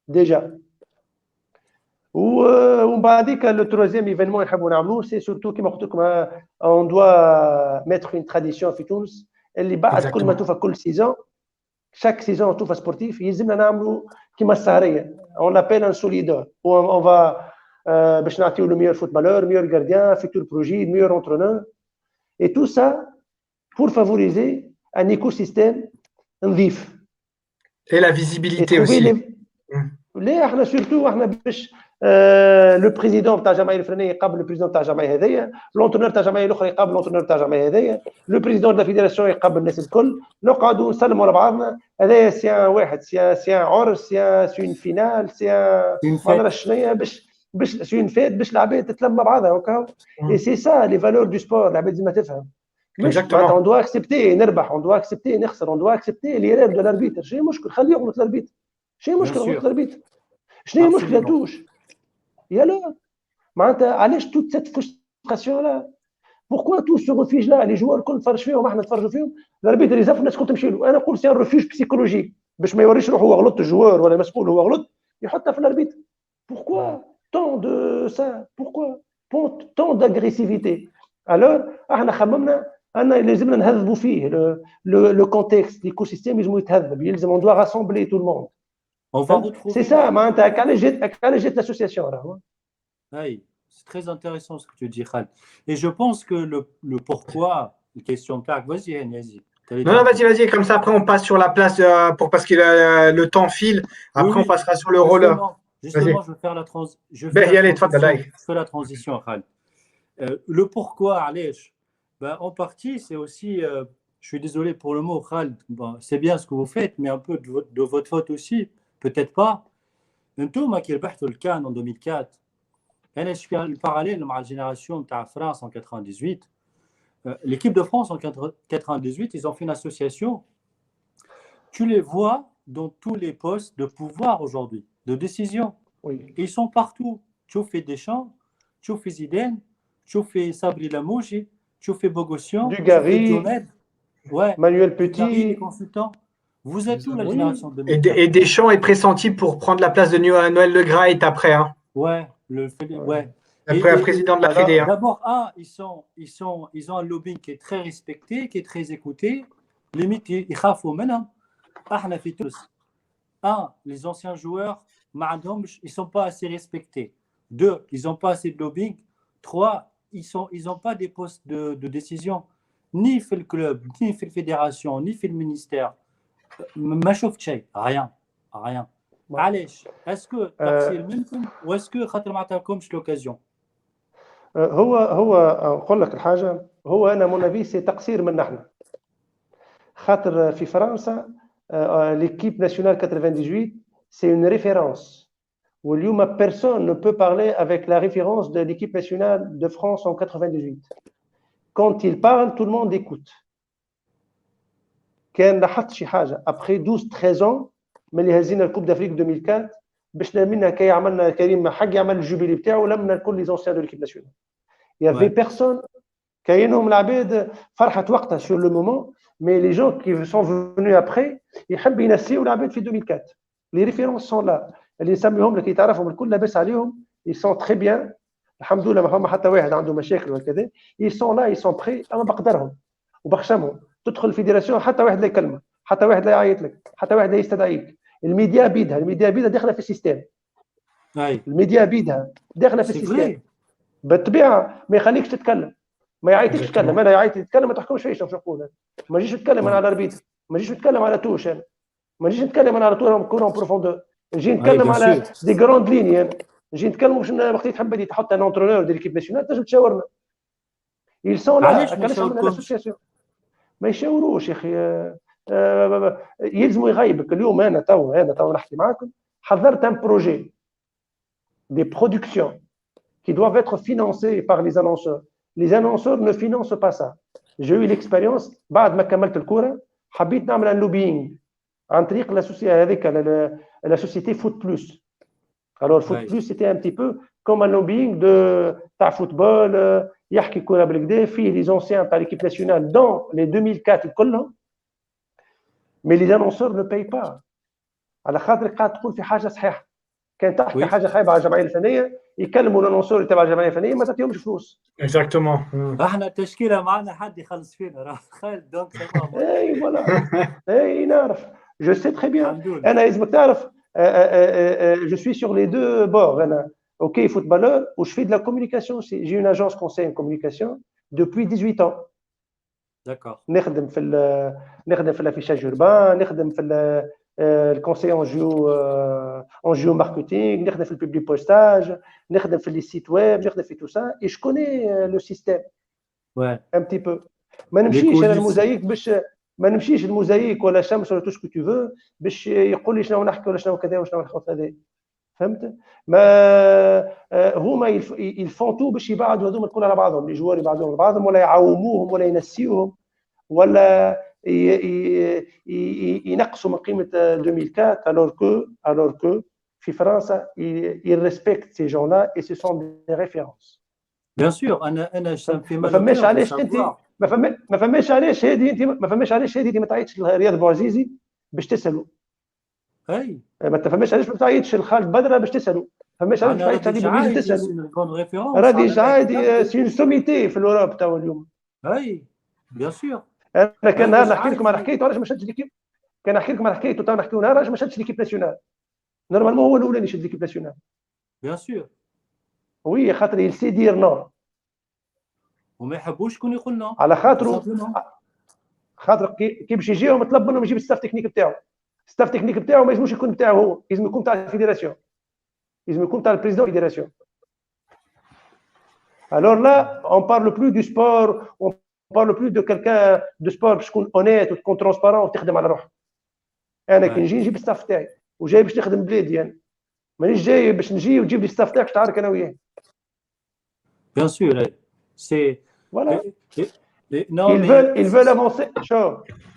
Déjà. Le troisième événement, c'est surtout on doit mettre une tradition في تونس اللي بعد كل ما توفى كل saison, chaque saison توفى sportif, يلزمنا نعملوا كيما السهرية. On l'appelle un solidaire. On va باش نعطيو le meilleur footballeur, meilleur gardien, futur projet, meilleur entraîneur. Et tout ça pour favoriser un écosystème نظيف. Et la visibilité aussi. احنا surtout احنا باش le président تاع الجمعيه الفلانيه يقابل le président تاع الجمعيه هذيا، l'entraîneur تاع الجمعيه الاخرى يقابل l'entraîneur تاع الجمعيه هذيا، le président de la fédération يقابل الناس الكل، نقعدوا نسلموا على بعضنا. هذايا سي ان واحد سي ان عرس سي ان فينال سي ما نعرفش شنيا باش سي ان فيت باش العباد تتلم مع بعضها هكا. اي سي سا لي فالور دو سبور، العباد لازم تفهم. مش on doit accepter نربح، on doit accepter نخسر، on doit accepter l'erreur de l'arbitre. شنو المشكل؟ خليه يغلط الاربيتر، شنو المشكل يغلط الاربيتر؟ شنو هي المشكله توش؟ يا لا معناتها علاش توت سيت فرستراسيون لا؟ بوركوا تو سو ريفيج لا؟ لي جوار الكل نتفرج فيهم، احنا نتفرجوا فيهم، الاربيتر يزف الناس كل تمشي له. انا نقول سي ان ريفيج بسيكولوجيك باش ما يوريش روحه هو غلط الجوار ولا مسؤول هو غلط، يحطها في الاربيتر. بوركوا طون دو سا؟ بوركوا طون d'agressivité؟ alors احنا خممنا ان لازمنا نهذبوا فيه لو كونتكست، ليكوسيستيم لازم يتهذب، يلزم on doit rassembler tout le monde. On va retrouver. C'est ça, quand j'ai l'association. Oui, c'est très intéressant ce que tu dis, Khaled. Et je pense que le pourquoi, une question de Clark, vas-y, Niazi. Non, vas-y, comme ça, après on passe sur la place, parce que le temps file, après on passera sur le roller. Justement, je vais faire la transition. Je fais la transition, Khaled. Le pourquoi, Alej, en partie, c'est aussi, je suis désolé pour le mot, Khaled, c'est bien ce que vous faites, mais un peu de votre faute aussi. Peut-être pas. انتوما كي ربحتوا الكان en 2004. انا je fais le parallèle مع الجينيراسيون تاع France en 98. L'équipe de France en 98, ils ont fait une association. Tu les vois dans tous les postes de pouvoir aujourd'hui, de décision. Oui. Ils sont partout. Tu fais Deschamps, tu fais Zidane, tu fais Sabri Lamouchi, tu fais Bogossian, Dugarry, ouais, Manuel Petit, les consultants. Vous êtes où la génération de 2004? Et Deschamps est pressenti pour prendre la place de Noël Le Graët après. Hein. Ouais, Après un président de la Fédé. D'abord, ils ont un lobbying qui est très respecté, qui est très écouté. Limite, ils khafou maintenant. Les anciens joueurs, ils ne sont pas assez respectés. 2, ils n'ont pas assez de lobbying. 3, ils n'ont pas des postes de décision, ni fait le club, ni fait la fédération, ni fait le ministère. ما شفت شيء rien. علاش؟ اسكو تقصير منكم واسكو خاطر ما عطاكمش لوكازيون؟ هو نقول لك الحاجه، هو انا مون افي سي تقصير من احنا، خاطر في فرنسا ليكيب ناسيونال 98 سي اون ريفيرونس، واليوم personne ne peut parler avec la référence de l'équipe nationale de France en 98. Quand il parle, tout le monde écoute. كان لاحظت شي حاجه ابخي 12 13 ans ملي هزينا الكوب دافريك 2004 باش منا كي عملنا كريم حق يعمل الجوبيلي بتاعه لمنا كل لي زونسيان دو ليكيب ناسيونال يافي بيرسون كاينهم العباد فرحت وقتها sur le moment mais les gens qui sont venus après يحب ينسيوا العباد في 2004 les références sont là اللي نسميهم لك تعرفهم الكل لاباس عليهم ils sont très bien الحمد لله ما فما حتى واحد عنده مشاكل وكذا ils sont là ils sont prêts انا بقدرهم وبخشمهم تدخل الفيدراسيون حتى واحد لا يكلمك حتى واحد لا يعيط لك حتى واحد لا يستدعيك الميديا بيدها داخله في السيستم الميديا بيدها داخله في السيستم بالطبيعه ما يخليكش تتكلم ما يعيطش تتكلم انا يعيط يتكلم ما تحكمش فيش باش نقول ما نجيش نتكلم انا على الاربيتر ما نجيش نتكلم على توش انا ما نجيش نتكلم انا على طول كورون بروفوندور نجي نتكلم على دي جراند ليني نجي نتكلم باش وقت تحب تحط ان انترونور ديال ليكيب ناسيونال تنجم تشاورنا يلسون لا علاش الاسوسياسيون ما يشاوروش يا اخي يلزموا يغيبك اليوم انا تو نحكي معاكم حضرت ان بروجي دي برودكسيون qui doivent être financés par les annonceurs. Les annonceurs ne financent pas ça. J'ai eu l'expérience بعد ما كملت الكورة حبيت نعمل un lobbying عن طريق la société Foot Plus. Alors Foot Plus c'était un petit peu comme un lobbying تاع football يحكي كورة بالكدا فيه les anciens تاع l'équipe nationale dans les 2004 كلهم mais les annonceurs ne payent pas. على خاطر قاعد تقول في حاجة صحيحة كان تحكي حاجة خايبة على الجمعية الفنية يكلموا الانونسور تبع الجمعيه الفنيه ما تعطيهمش فلوس. اكزاكتومون. احنا التشكيله معنا حد يخلص فينا راه خالد دونك تمام. اي فوالا اي نعرف جو سي تري بيان انا لازمك تعرف جو سوي سور لي دو بور انا اوكي فوتبالور و جو في دو لا كومونيكاسيون جي اون اجونس كونساي كومونيكاسيون دوبوي 18 ans. داكور. نخدم في الافيشاج اوربان نخدم في الكونسي en géomarketing, نخدم في البوبلي بوستاج نخدم في لي سيت ويب نخدم في تو سا اي جو كوني لو سيستيم ان بتي بو ما نمشيش انا الموزايك باش ما نمشيش الموزايك ولا شمس ولا تو سكو تو فو باش يقول لي شنو نحكي ولا شنو كذا وشنو نحط هذا فهمت ما هما يلفون تو باش يبعدوا هذوما الكل على بعضهم لي جوار يبعدوا على بعضهم ولا يعاوموهم ولا ينسيوهم ولا ينقصوا من قيمه 2004 alors que في فرنسا ils respectent ces gens-là et ce sont des références. Bien sûr انا في ما فماش علاش انت ما فماش علاش هذه انت ما فماش علاش هذه ما تعيطش لرياض بوعزيزي باش تسالوا. اي ما تفهمش علاش ما تعيطش لخالد بدره باش تسالوا. فماش علاش تعيط عليه باش تسالوا. رادي عادي سي اون سوميتي في الاوروب تاع اليوم. اي بيان سور. انا كان نهار نحكي لكم على حكايته علاش ما شدش ليكيب كان نحكي لكم على حكايته تو نحكيو نهار علاش ما شدش ليكيب ناسيونال. نورمالمون هو الاولاني يشد ليكيب ناسيونال. بيان سور. وي خاطر يلسي دير نو وما يحبوش شكون يقول نو على خاطر كي باش يجيهم طلب منهم يجيب الستاف تكنيك بتاعو. الستاف تكنيك بتاعو ما يلزموش يكون بتاعو هو لازم يكون تاع الفيدراسيون لازم يكون تاع البريزيدون فيدراسيون. Alors là on parle plus du sport on parle plus de quelqu'un de sport باش تكون honnête وتكون transparent وتخدم على روحك. انا كي نجي نجيب الستاف تاعي وجاي باش نخدم بلادي انا مانيش جاي باش نجي وتجيب لي الستاف تاعك تعارك انا وياه. Bien sûr c'est voilà. Non, ils veulent avancer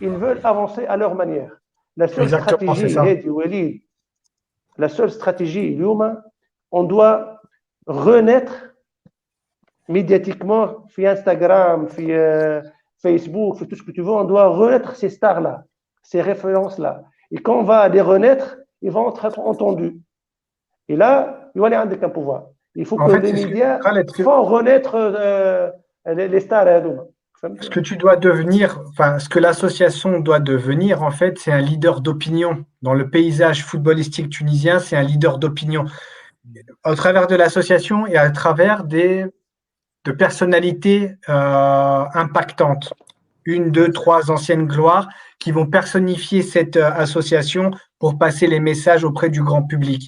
ils veulent avancer à leur manière. La seule stratégie هادي وليد la seule stratégie اليوم on doit renaître médiatiquement في Instagram في Facebook في tout ce que tu veux on doit renaître ces stars là ces références là et quand on va les renaître ils vont être entendus et là يولي عندك un pouvoir. Il faut que les médias font renaître les stars هذوما. Ce que tu dois devenir, enfin, ce que l'association doit devenir, en fait, c'est un leader d'opinion. Dans le paysage footballistique tunisien, c'est un leader d'opinion. Au travers de l'association et à travers de personnalités impactantes. 1, 2, 3 anciennes gloires qui vont personnifier cette association pour passer les messages auprès du grand public.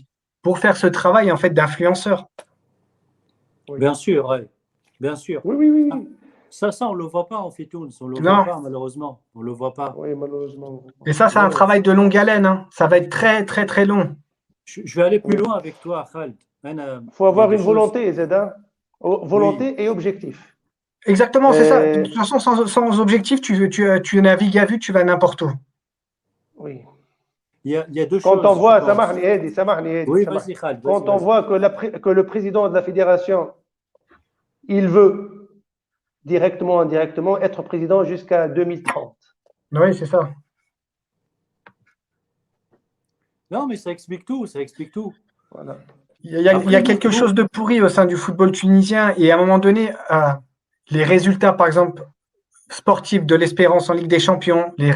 Pour faire ce travail, en fait, d'influenceur. Oui. Bien sûr, oui. Bien sûr. Oui. Ça, on le voit pas en Fitounes, on le voit pas malheureusement, on le voit pas. Oui, malheureusement. Et ça, c'est un travail de longue haleine, hein. Ça va être très, très, très long. Je vais aller plus loin avec toi, Khaled. Il faut avoir une volonté, Zeda. Volonté et objectif. Exactement, c'est ça. De toute façon, sans objectif, tu navigues à vue, tu vas n'importe où. Oui. il y a deux Quand choses, on je voit, pense. samahni Hedi, Oui, samahni. vas-y, Khaled, Quand on vas-y. voit que le président de la fédération, il veut directement ou indirectement être président jusqu'à 2030. Oui, c'est ça. Non, mais ça explique tout, ça explique tout. Voilà. Il y a Après, quelque chose de pourri au sein du football tunisien et à un moment donné, les résultats, par exemple, sportifs de l'Espérance en Ligue des Champions, les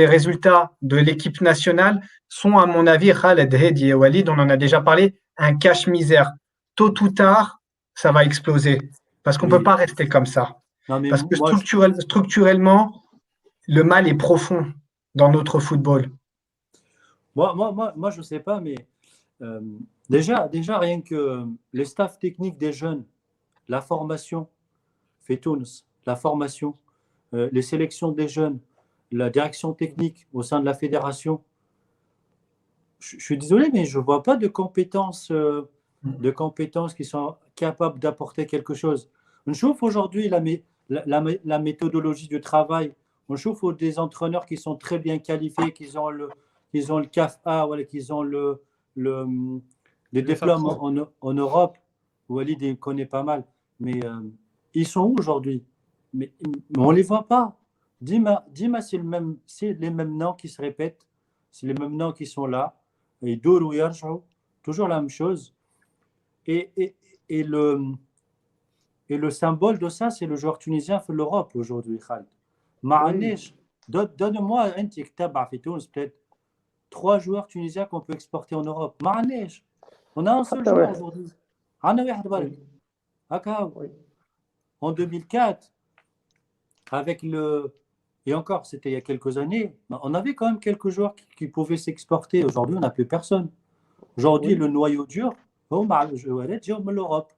résultats de l'équipe nationale sont, à mon avis, Khaled, Hedi et Walid, on en a déjà parlé, un cache-misère. Tôt ou tard, ça va exploser. Parce qu'on ne peut oui. pas rester comme ça. Non, mais Parce que moi, structurellement, le mal est profond dans notre football. je ne sais pas, mais déjà, rien que les staffs techniques des jeunes, la formation, fait Tounes, la formation, les sélections des jeunes, la direction technique au sein de la fédération. Je suis désolé, mais je ne vois pas de compétences qui sont capables d'apporter quelque chose. On chauffe aujourd'hui la méthodologie du travail. On chauffe des entraîneurs qui sont très bien qualifiés, qui ont le CAF-A, voilà, qui ont des diplômes en Europe. Walid il connaît pas mal. Mais ils sont où aujourd'hui? Mais on ne les voit pas. Dis-moi, c'est les mêmes noms qui se répètent, c'est les mêmes noms qui sont là. Et Dourou Yarjou, toujours la même chose. Et, et, et, le, et le symbole de ça, c'est le joueur tunisien fait l'Europe aujourd'hui, Khaled. Ma'anesh, donne-moi un tic-tac à Tunis, peut-être 3 joueurs tunisiens qu'on peut exporter en Europe. Ma'anesh, on a un seul joueur aujourd'hui. En 2004, avec le. Et encore, c'était il y a quelques années, on avait quand même quelques joueurs qui pouvaient s'exporter. Aujourd'hui, on n'a plus personne. Aujourd'hui, le noyau dur, l'Europe.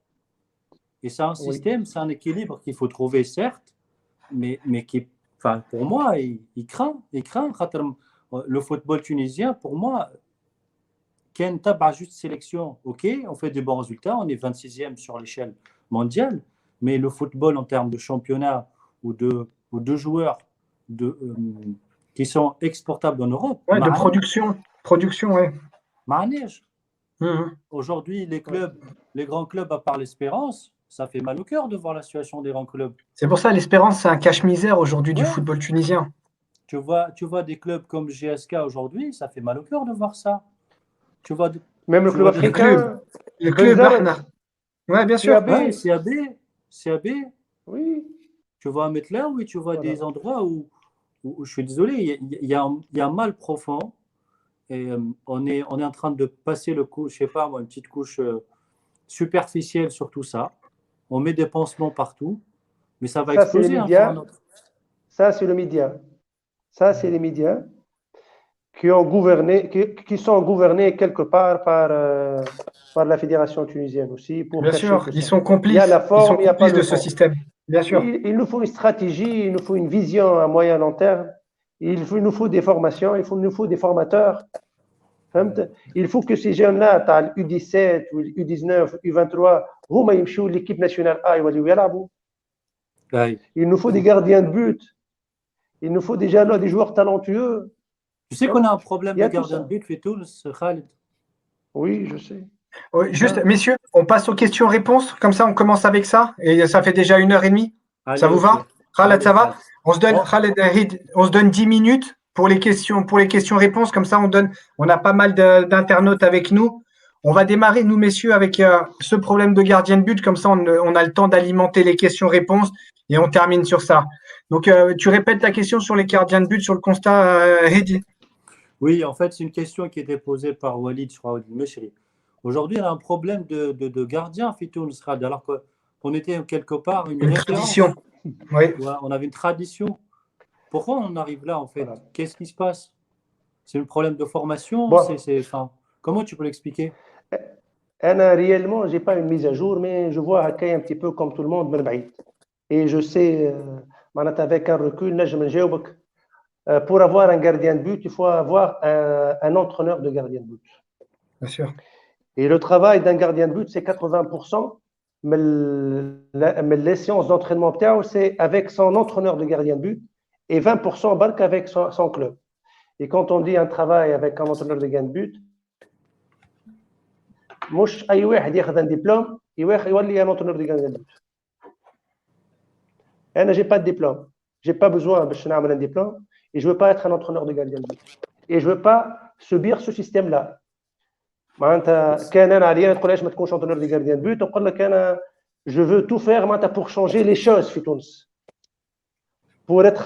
Et c'est un système, c'est un équilibre qu'il faut trouver, certes, mais qui, enfin, pour moi, il craint. Le football tunisien, pour moi, Ken Tab juste sélection, ok, on fait des bons résultats, on est 26e sur l'échelle mondiale, mais le football en termes de championnat ou de joueurs qui sont exportables en Europe. Ouais, de production, ouais. Aujourd'hui, les grands clubs, à part l'Espérance, ça fait mal au cœur de voir la situation des grands clubs. C'est pour ça l'Espérance, c'est un cache-misère aujourd'hui du football tunisien. Tu vois des clubs comme GSK aujourd'hui, ça fait mal au cœur de voir ça. Tu vois, même le club africain, le club Ahna. Ouais, bien sûr. CAB. Oui. Tu vois à Metler, oui, tu vois des endroits où je suis désolé, il y a un mal profond et on est en train de passer le coup, je sais pas moi, une petite couche superficielle sur tout ça. On met des pansements partout, mais ça va exploser un fois ou un autre. Ça, c'est le média. Ça, c'est les médias qui sont gouvernés quelque part par la fédération tunisienne aussi. Bien sûr, ils sont complices. Il y a la forme, il n'y a pas de ce système. Bien sûr. Il nous faut une stratégie, il nous faut une vision à moyen long terme. Il nous faut des formations, nous faut des formateurs. Il faut que ces jeunes-là, tu as U17, U19, U23, l'équipe nationale A, il nous faut des gardiens de but. Il nous faut déjà là des joueurs talentueux. Tu sais qu'on a un problème de gardien de but, Fitouz, Khaled. Oui, je sais. Oui, juste, messieurs, on passe aux questions-réponses. Comme ça, on commence avec ça. Et ça fait déjà 1h30. Ça vous va? Khaled, ça va? On se donne, Khaled, on se donne 10 minutes pour les questions-réponses. Comme ça, on a pas mal d'internautes avec nous. On va démarrer, nous, messieurs, avec ce problème de gardien de but. Comme ça, on a le temps d'alimenter les questions-réponses et on termine sur ça. Donc, tu répètes la question sur les gardiens de but, sur le constat, Hedi? Oui, en fait, c'est une question qui était posée par Walid, je crois, Meshri. Aujourd'hui, on a un problème de gardien, Fitoun Srad, alors qu'on était quelque part une tradition. Oui. Ouais, on avait une tradition. Pourquoi on arrive là, en fait? Qu'est-ce qui se passe? C'est un problème de formation? Comment tu peux l'expliquer? Réellement, je n'ai pas une mise à jour, mais je vois Hakai un petit peu comme tout le monde, et je sais, avec un recul, pour avoir un gardien de but, il faut avoir un entraîneur de gardien de but. Bien sûr. Et le travail d'un gardien de but, c'est 80%, mais les séances d'entraînement, c'est avec son entraîneur de gardien de but, et 20% avec son club. Et quand on dit un travail avec un entraîneur de gain de but, مش أي واحد ياخذ un diplôme يولي un entraîneur de gain de but. أنا j'ai pas de diplôme, j'ai pas besoin باش نعمل un diplôme et je veux pas être un entraîneur de gardien de but. Et je veux pas subir ce système-là. معناتها كان أنا عليا تقول ليش ما تكونش entraîneur de gardien de but نقول لك أنا je veux tout faire معناتها pour changer les choses في تونس. Pour être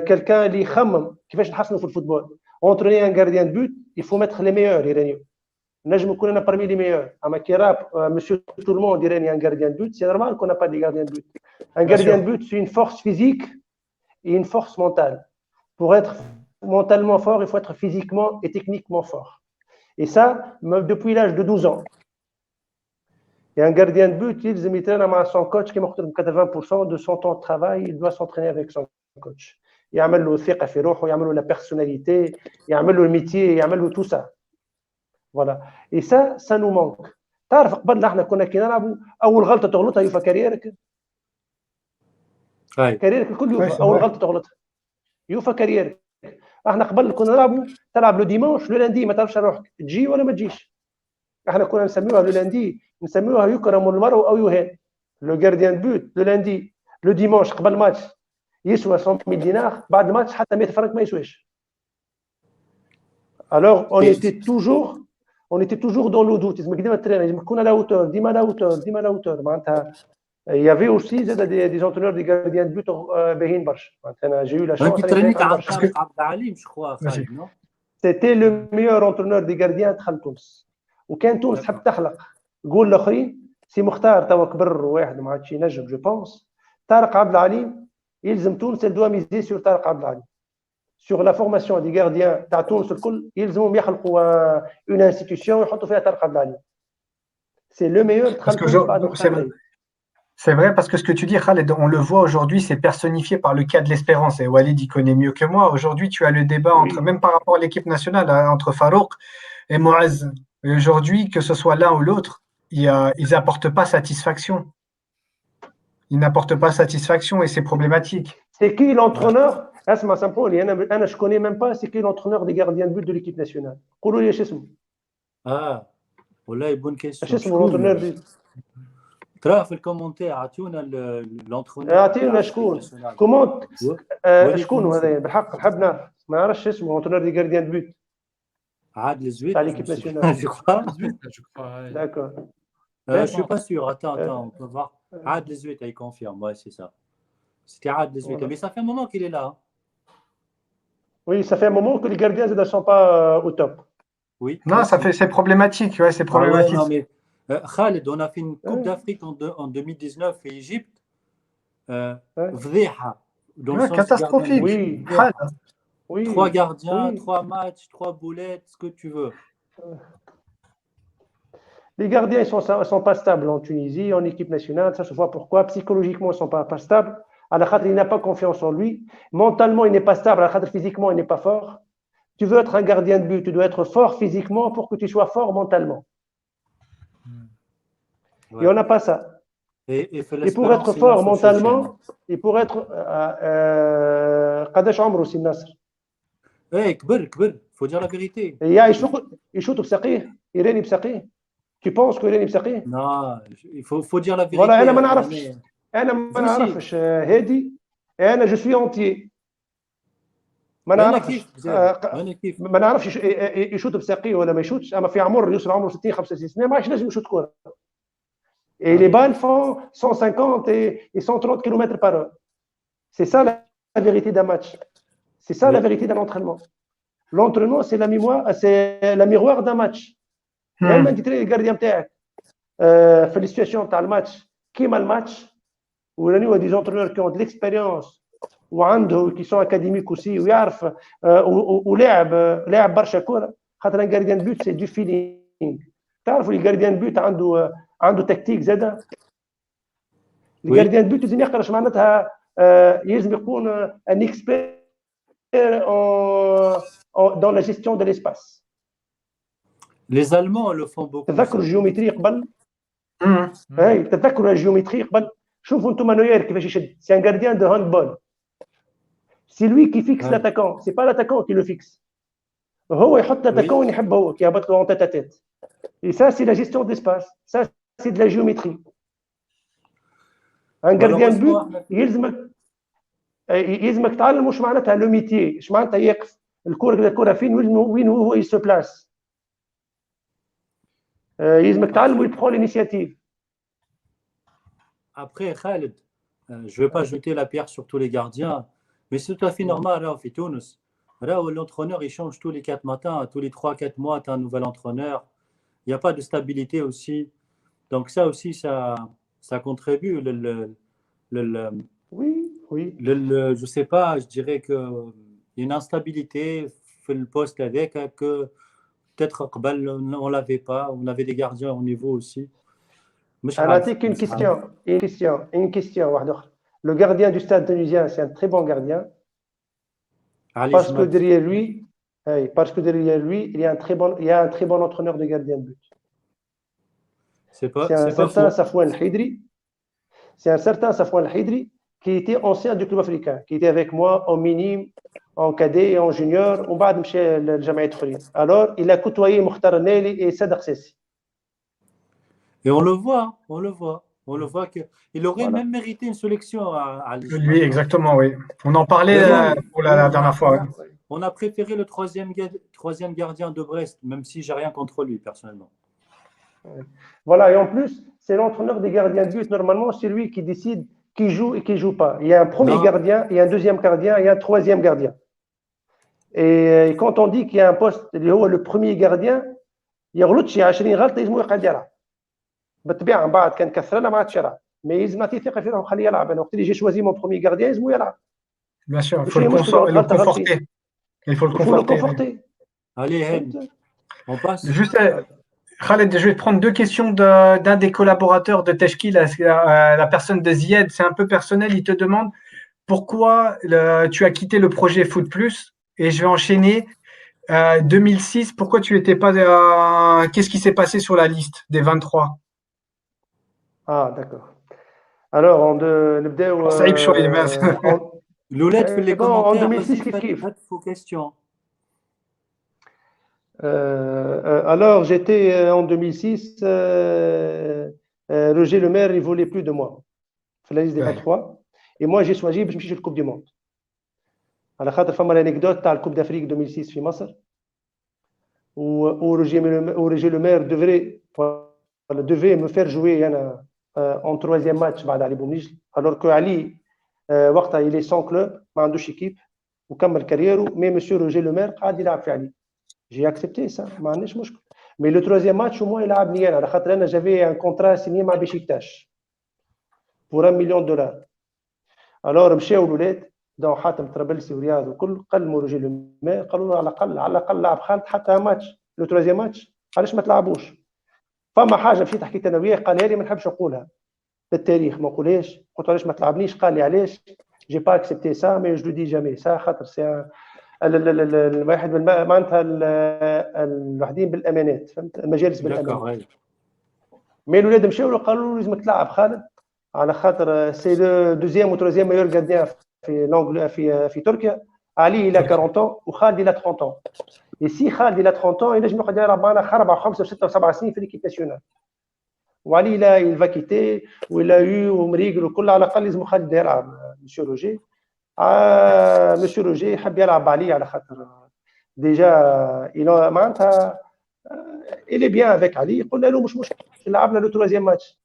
quelqu'un اللي يخمم كيفاش نحسنوا في الفوتبول. Entraîner un gardien de but, il faut mettre les meilleurs يرانيو. نجم نكون أنا parmi les meilleurs. أما كي راب monsieur tout le monde يراني un gardien de but, c'est normal qu'on n'a pas de gardien de but. Un gardien de but, c'est une force physique et une force mentale. Pour être mentalement fort, il faut être physiquement et techniquement fort. Et ça, depuis l'âge de 12 ans. Et un gardien de but, il s'entraîne avec son coach qui est 80% de son temps de travail, il doit s'entraîner avec son coach. Il y a le ثقة في روحه, il y a la personnalité, il y a le métier, il y a tout ça. Voilà. Et ça nous manque. تعرف قبل احنا كنا كي نلعبوا اول غلطه تغلطها يوفى كاريرك. كاريرك الكل يوفى اول غلطه تغلطها. يوفى كاريرك. احنا قبل كنا نلعبوا تلعب لو ديمانش لو لاندي ما تعرفش روحك تجي ولا ما تجيش. احنا كنا نسميوها لو لاندي نسميوها يكرم المرء او يهان. لو جارديان بوت لو لاندي لو ديمانش قبل ماتش يسوى 100 000 دينار بعد الماتش حتى 100 فرنك ما يسواش. Alors on était toujours dans le doute. ديما الترينر يكون على hauteur ديما على hauteur معناتها il y avait aussi des entraîneurs des gardiens de but باهين برشا. معناتها j'ai eu la chance. C'était le meilleur entraîneur des gardiens دخل تونس. وكان تونس تحب تخلق قول الاخرين سي مختار توا كبر واحد ما عادش ينجم جو بونس طارق عبد العليم يلزم تونس دوا ميزي سور طارق عبد العليم sur la formation des gardiens تاع تونس الكل يلزمهم يخلقوا une institution ويحطوا فيها طارق عبد العليم. C'est le meilleur. C'est vrai parce que ce que tu dis, Khaled, on le voit aujourd'hui, c'est personnifié par le cas de l'espérance. Et Walid y connaît mieux que moi. Aujourd'hui, tu as le débat entre, même par rapport à l'équipe nationale, entre Farouk et Moaz. Et aujourd'hui, que ce soit l'un ou l'autre, ils n'apportent pas satisfaction. Ils n'apportent pas satisfaction et c'est problématique. C'est qui l'entraîneur? Je ne connais même pas c'est qui l'entraîneur des gardiens de but de l'équipe nationale. والله bonne question. l'entraîneur ترى في الكومنتير اعطونا الانترونور اعطينا شكون كومونت شكون هذا بالحق نحب نعرف ما نعرفش اسمه انترونور دي غارديان بوت عادل زويد تاع ليكيب ناسيونال je crois. D'accord. Je suis pas sûr. Attends, on peut voir. Adel Zouet, il confirme. Ouais, c'est ça. C'était Adel Zouet. Mais ça fait un moment qu'il est là. Oui, ça fait un moment que les gardiens ne sont pas au top. Oui. Non, c'est problématique. Ouais, c'est problématique. Ah ouais, non, mais Khaled, on a fait une Coupe d'Afrique en 2019 et Égypte. Vdéha. Catastrophique. Oui. Oui. 3 gardiens, 3 matchs, 3 boulettes, ce que tu veux. Les gardiens, ils ne sont pas stables en Tunisie, en équipe nationale. Ça se voit pourquoi. Psychologiquement, ils ne sont pas stables. Il n'a pas confiance en lui. Mentalement, il n'est pas stable. Physiquement, il n'est pas fort. Tu veux être un gardien de but, tu dois être fort physiquement pour que tu sois fort mentalement. Ouais. Et on n'a pas ça. Et pour être fort mentalement, et pour être قداش عمره سي النصر؟ كبر faut dire la vérité. يشوط بساقيه يراني بساقيه. Tu penses que يراني بساقيه؟ Non, il faut dire la vérité. Voilà, انا ما نعرفش هادي انا جو سوي اونتيي ما نعرفش يشوط بساقيه ولا ما يشوطش اما في عمر يوصل عمره 60 65 سنه ما عادش لازم يشوط كره. Et les balles font 150 et 130 km par heure. C'est ça la vérité d'un match. C'est ça la vérité d'un entraînement. L'entraînement, c'est la miroir d'un match. Même tu traînes le gardien تاعك في السيتواسيون تاع الماتش كيما الماتش ولاني des entraîneurs qui ont de l'expérience وعنده qui sont académiques aussi ويعرف ولاعب برشا كره خاطر un gardien de but c'est du feeling. تعرفوا لي gardien de but عنده تكتيك زاده. الجارديان بوت لازم يقرا معناتها يلزم يكون ان اكسبير dans la gestion de l'espace. Les Allemands le font beaucoup. تذكروا الجيومتري قبل؟ تذكروا الجيومتري قبل؟ شوفوا انتم نوير كيفاش يشد. سي ان جارديان دو هاندبول. C'est lui qui fixe Ouais. l'attaquant, c'est pas l'attaquant qui le fixe. هو يحط l'attaquant وين يحب هو qui abatte en tête à tête. Et ça, c'est la gestion d'espace. Ça, c'est de la géométrie. Un gardien de but, يلزمك تعلم واش معناتها لو ميتيي، اش معناتها يقف الكره فين وين هو يسو بلاس. يلزمك تعلم ويبخون l'initiative. Après, Khaled, je ne veux pas jeter la pierre sur tous les gardiens, mais c'est tout à fait normal. Là, au Tunis, là où l'entraîneur il change tous les 4 matins, tous les 3-4 mois, tu as un nouvel entraîneur. Il n'y a pas de stabilité aussi. Donc, ça aussi, ça contribue. Oui, oui. Je ne sais pas, je dirais qu'il y a une instabilité dans le poste avec que peut-être on ne l'avait pas. On avait des gardiens au niveau aussi. أعطيك une question واحدة أخرى. Le gardien du stade tunisien, c'est un très bon gardien. Parce que derrière lui, il y a un très bon entraîneur de gardien de but. C'est un certain Safwan El-Hidri. C'est un certain Safwan El-Hidri qui était ancien du club africain, qui était avec moi en minime, en cadet et en junior, وبعد مشى للجمعية الخليل. Alors, il a côtoyé Mokhtar Naili et Sadr Sessi. Et on le voit qu'il aurait même mérité une sélection à lui, exactement, oui. On en parlait pour la dernière fois. Oui. On a préféré le troisième gardien de Brest, même si j'ai rien contre lui personnellement. Voilà, et en plus, c'est l'entraîneur des gardiens de but. Normalement, c'est lui qui décide qui joue et qui joue pas. Il y a un premier gardien, il y a un deuxième gardien, il y a un troisième gardien. Et quand on dit qu'il y a un poste, le premier gardien, il y a 20 غلطة يلزمو يقعد يلعب. بالطبيعه من بعد كان كثرنا ما عادش يلعب مي يلزم نعطيه ثقه فيه ونخليه يلعب. انا وقت اللي جي شوازي مون بروميي غارديان يلزمو يلعب. Bien sûr, il faut le conforter. Il faut le conforter. Allez, on passe. Juste, Khaled, je vais te prendre 2 questions d'un des collaborateurs de Teshkil, la personne de Zied. C'est un peu personnel. Il te demande pourquoi tu as quitté le projet Foot Plus. Et je vais enchaîner. 2006, pourquoi tu n'étais pas. Qu'est-ce qui s'est passé sur la liste des 23? Ah, d'accord. Alors, on نبداو صعيب شويه Loulette fait les commentaires. En 2006 كيف vos questions. Alors, j'étais en 2006, Roger Le Maire, il voulait plus de moi. في la liste des 23. Et moi, j'ai choisi باش نمشي للكوب دي موند. على خاطر فما l'anecdote تاع الكوب d'Afrique 2006 في مصر. Roger Le Maire devait me faire jouer en 3e match بعد علي بومنيجل. Alors que Ali, وقتها il est sans club, ما عندوش équipe وكمل كاريره. Mais monsieur Roger Le Maire قاعد يلعب في علي. J'ai accepté ça, ما عنديش مشكل. Mais le 3e match au moins يلعبني انا على خاطر انا j'avais un contrat signé مع بشكتاش pour $1 million. Alors مشاو الولاد دون حاتم طرابلسي ورياض وكل قلموا روجي لو مير قالوا له على الاقل لعب خالد حتى ماتش لو 3 ماتش علاش ما تلعبوش. فما حاجه مشيت حكيت انا وياه قالها لي ما نحبش نقولها بالتاريخ ما نقولهاش. قلت علاش ما تلعبنيش قال لي علاش جي با اكسبتي سا مي جو دي جامي سا خاطر سي الواحد معناتها الوحدين بالامانات فهمت المجالس بالامانات. مي الولاد مشاو له قالوا له لازمك تلعب خالد على خاطر سي لو دوزيام و تروزيام ميور غارديان في تركيا. علي الى 40 وخالد الى 30. Et si Khalid il a 30 ans, il a يقعد يلعب معنا 4 5 6 7 سنين في l'équipe nationale. وعلي لا il va quitter ولا يو ومريقل وكل على الاقل لازم خالد يلعب. مسيو روجي مسيو روجي يحب يلعب علي على خاطر ديجا معناتها il est bien avec علي. قلنا له مش مشكل لعبنا لو 3 ماتش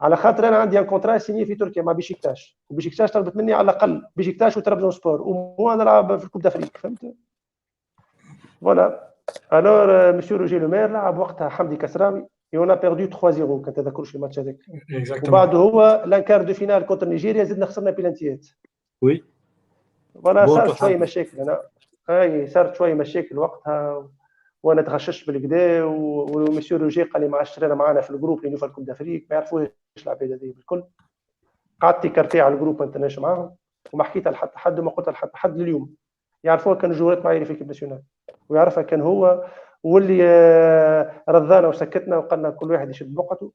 على خاطر انا عندي ان كونترا سيني في تركيا مع بيشكتاش وبيشكتاش طلبت مني على الاقل بيشكتاش وترابزون سبور ومو نلعب في الكوب دافريك فهمت. فوالا الور مسيو روجي لو مير لعب وقتها حمدي كسراوي et on a perdu 3-0 كان تذكرش الماتش هذاك. وبعد هو لانكار دو فينال كونتر نيجيريا زدنا خسرنا بلانتيات. وي فوالا صارت شويه مشاكل انا صارت شويه مشاكل وقتها وانا تغششت بالكدا ومسيو روجي قال لي ما عادش ترينا معنا في الجروب اللي في الكوب دافريك ما يعرفوش العباد هذه بالكل. قعدت كارتي على الجروب ما نتناش معاهم وما حكيتها لحتى حد وما قلتها لحتى حد لليوم. يعرفوها كان جوات معايا في الكيب ناسيونال ويعرفها كان هو واللي رضانا وسكتنا وقالنا كل واحد يشد بقعته.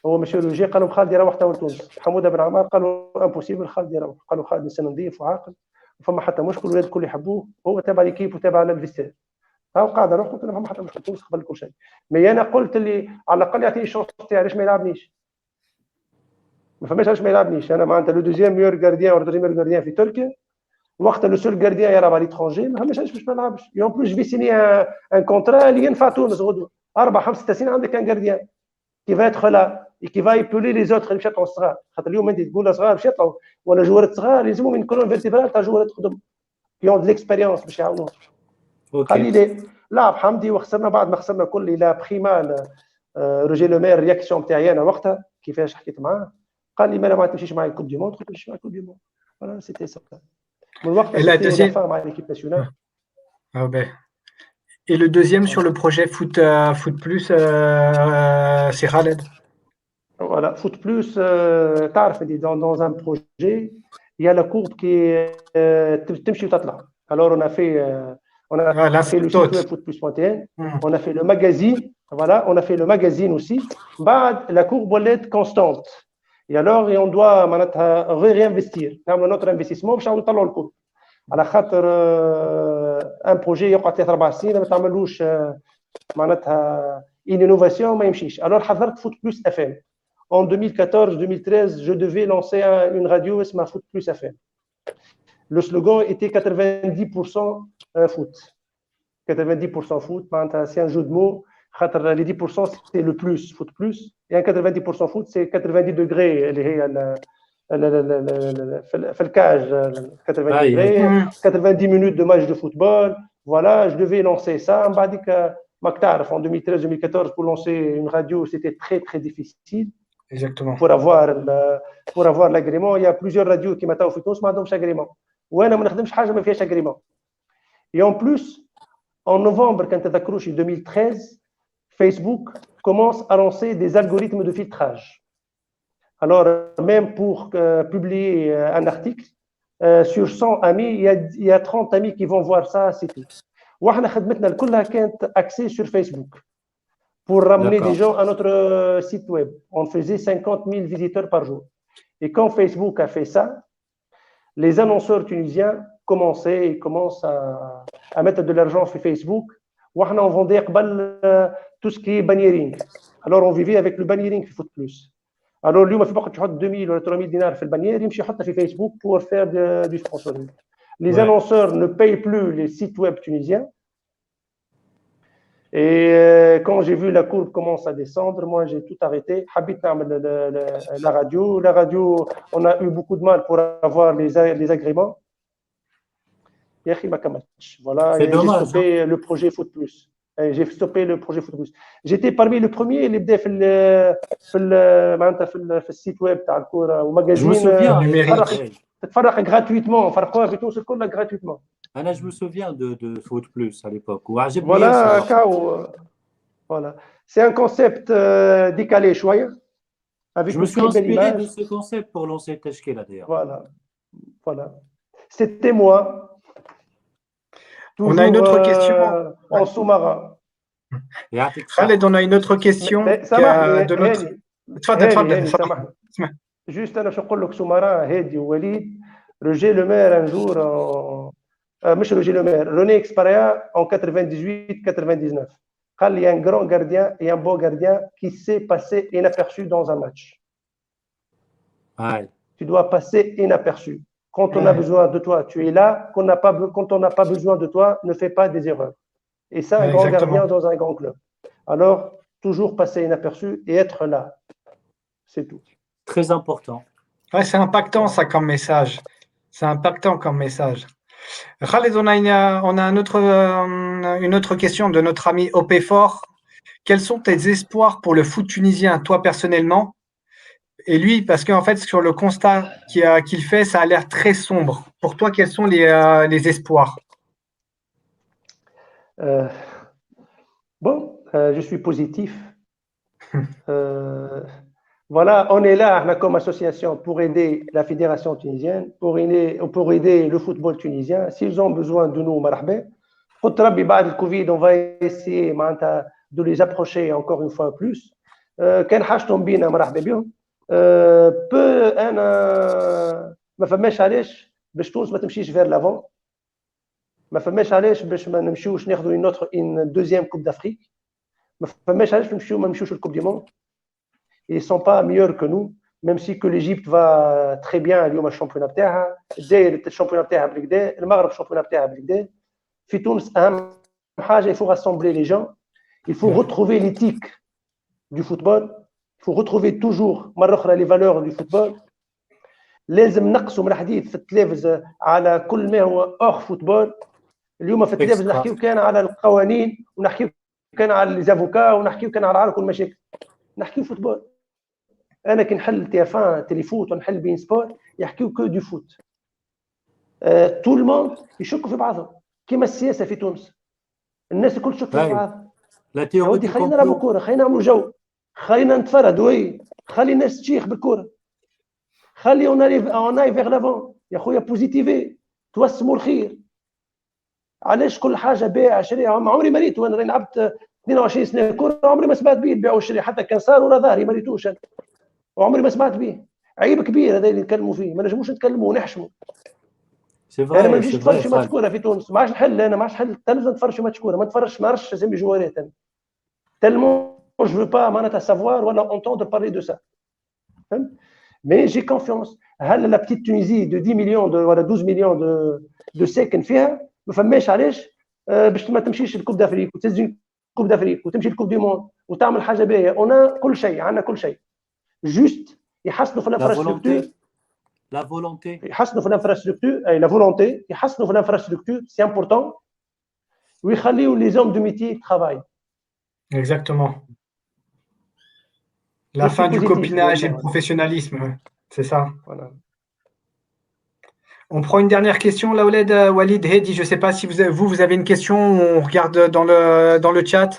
هو مسيو روجي قال لهم خالد يروح تو لتونس. حموده بن عمار قالوا امبوسيبل خالد يروح. قالوا خالد انسان نظيف وعاقل فما حتى مشكل، الولاد الكل يحبوه، هو تابع ليكيب وتابع للفيستير. هاو قاعده روح قلت له فما حتى مشكل، تونس قبل كل شيء. مي انا قلت اللي على الاقل يعطيني الشونس تاعي، علاش ما يلعبنيش؟ ما فماش علاش ما يلعبنيش. انا معناتها لو دوزيام ميور جارديان ولا دوزيام ميور جارديان في تركيا، وقت لو سول جارديان يلعب على ليترونجي، ما فماش علاش باش ما نلعبش. اون بلوس جو في سيني ان كونترا اللي ينفع تونس غدوه 4 5 6 سنين عندك ان جارديان كي فا يدخل لا كي فا يبولي لي زوتر اللي يطلعوا صغار، خاطر اليوم انت تقول صغار باش يطلعوا ولا جوارات صغار يلزمهم من كولون فيرتيبرال تاع جوارات تخدم في اون ديكسبيريونس باش يعاونوه. قال لي ليه لاعب حمدي وخسرنا، بعد ما خسرنا كل لا بريما روجي لو مير رياكسيون تاعي انا وقتها كيفاش حكيت معاه، قال لي ما ما تمشيش معايا الكوب دي موند، قلت له نمشي معايا الكوب دي موند. فوالا سيتي سا من وقتها سيتي لا فا مع l'équipe nationale. Ah ben. Et le deuxième sur le projet Foot Plus, c'est Khaled. Voilà, Foot Plus, تعرف dans un projet, il y a la courbe qui تمشي وتطلع. Alors on a fait le site web footplus.tn, on a fait le magazine, voilà, on a fait le magazine aussi. بعد la courbe ولات constante. Et alors on doit معناتها réinvestir. نعمل notre investissement باش نطلعوا الكل. على خاطر ان بروجي يقعد 3 4 سنين ما تعملوش معناتها une innovation ما يمشيش. Alors حضرت Foot Plus FM. En 2014-2013, je devais lancer une radio اسمها Foot Plus FM. Le slogan était 90% foot. 90% foot, c'est un jeu de mots. Les 10% c'est le plus, foot plus. Et un 90% foot, c'est 90 degrés. في الكاج 90 degrés, 90 minutes de match de football. Voilà, je devais lancer ça. En 2013-2014, pour lancer une radio, c'était très très difficile. Exactement. Pour avoir l'agrément, il y a plusieurs radios qui m'attendent au Tunis, ما عندهمش agrément. وانا ما نخدمش حاجه ما فيهاش agrément. Et en plus, en novembre, quand tu as 2013, Facebook commence à lancer des algorithmes de filtrage. Alors, même pour publier un article, sur 100 amis, il y a 30 amis qui vont voir ça, c'est tout. وإحنا خدمتنا كلها كانت axée sur Facebook. Pour ramener des gens à notre site web. On faisait 50 000 visiteurs par jour. Et quand Facebook a fait ça, les annonceurs tunisiens commencent à mettre de l'argent sur Facebook. On vendait tout ce qui est banniering. Alors on vivait avec le banniering في Foot Plus. Alors اليوم في وقت تحط 2000 ولا 3000 دينار في البانيير يمشي يحطها في Facebook pour faire du sponsoring. Les annonceurs ne payent plus les sites web tunisiens. Et quand j'ai vu la courbe commence à descendre, moi j'ai tout arrêté. Habite la radio. La radio, on a eu beaucoup de mal pour avoir les agréments. Voilà, j'ai stoppé le projet Foot Plus. J'ai stoppé le projet Foot Plus. J'étais parmi les premiers اللي بدا في السيت ويب تاع الكورة وماجازين تتفرق gratuitement. فرقوها في تونس الكل gratuitement. Je me souviens de Foot Plus à l'époque. Voilà. C'est un concept décalé chouïa. Je me suis inspiré de ce concept pour lancer Tashkela d'ailleurs. Voilà. C'était moi. On a une autre question. En sous-marin. Khaled, on a une autre question. De notre... Juste أنا شو أقول لك sous-marin هادي ووليد Roger Le Maire un jour مش Roger Le Maire, René Exparia en 98-99. Il y a un grand gardien et un beau gardien qui sait passer inaperçu dans un match. Tu dois passer inaperçu. Quand on a besoin de toi, tu es là. Quand on n'a pas besoin de toi, ne fais pas des erreurs. Et ça, un grand gardien dans un grand club. Alors, toujours passer inaperçu et être là. C'est tout. Très important. Ouais, c'est impactant ça comme message. C'est impactant comme message. Khaled, on a une autre question de notre ami Opéfort. Quels sont tes espoirs pour le foot tunisien, toi personnellement? Et lui, parce qu'en fait, sur le constat qu'il fait, ça a l'air très sombre. Pour toi, quels sont les espoirs? Je suis positif. Voilà, on est là comme association pour aider la fédération tunisienne, pour aider le football tunisien. S'ils ont besoin de nous, marhaba. بعد الكوفيد on va essayer de les approcher encore une fois plus. كان حاجتهم بينا مرحبا بهم. انا ما فماش علاش باش تونس ما تمشيش فير لافون ما فماش علاش باش ما نمشيوش ناخذوا une deuxième coupe d'Afrique ما فماش علاش ما نمشيوش الكوب دي موند ils sont pas meilleurs que nous même si que l'Égypte va très bien اليوم الشامبيونات تاعها الجزائر الشامبيونات تاعها بالكدا المغرب الشامبيونات تاعها بالكدا في تونس اهم حاجه il faut rassembler les gens il faut retrouver l'éthique du football il faut retrouver toujours مره اخرى les valeurs du football لازم نقصوا من الحديث في التلفز على كل ما هو اخ فوتبول اليوم في التلفز نحكيو كان على القوانين ونحكيو كان على ليزافوكا ونحكيو كان على كل المشاكل نحكيو فوتبول انا كي نحل تيفان تيليفوت ونحل بين سبور يحكيو كو دو فوت تو الموند يشكوا في بعضهم كيما السياسه في تونس الناس الكل تشك في بعضها لا تيوري خلينا نلعبوا كوره خلينا نعملوا جو خلينا نتفرد وي خلي الناس تشيخ بالكوره خلي اون اي فيغ لافون يا خويا بوزيتيفي توسموا الخير علاش كل حاجه بيع شري عمري ما ريت وانا لعبت 22 سنه كوره عمري ما سمعت به البيع والشراء حتى كان صار ولا ظهري ما ريتوش انا وعمري ما سمعت به عيب كبير هذا اللي نتكلموا فيه ما نجموش نتكلموا ونحشموا انا ما نجيش نتفرج في ماتش كوره في تونس ما عادش نحل انا ما عادش نحل التلفزيون نتفرج في ماتش كوره ما نتفرجش ما نعرفش اسامي جوارات انا تالمون جو با معناتها سافوار ولا اونتوندر بارلي دو سا فهمت مي جي كونفيونس هل لا بتيت تونيزي دو 10 مليون ولا 12 مليون دو ساكن فيها ما فماش علاش باش ما تمشيش الكوب دافريك وتسجل كوب دافريك وتمشي الكوب دي موند وتعمل حاجه باهيه انا كل شيء عندنا كل شيء جوست يحسنوا في الانفراستركتور لا فولونتي يحسنوا في الانفراستركتور اي لا فولونتي يحسنوا في الانفراستركتور سي امبورطون ويخليوا لي زوم دو ميتي ترافاي Exactement. La fin du copinage et le professionnalisme, c'est ça. Voilà. On prend une dernière question, Laouled Walid Hedi. Je ne sais pas si vous avez une question. On regarde dans le chat.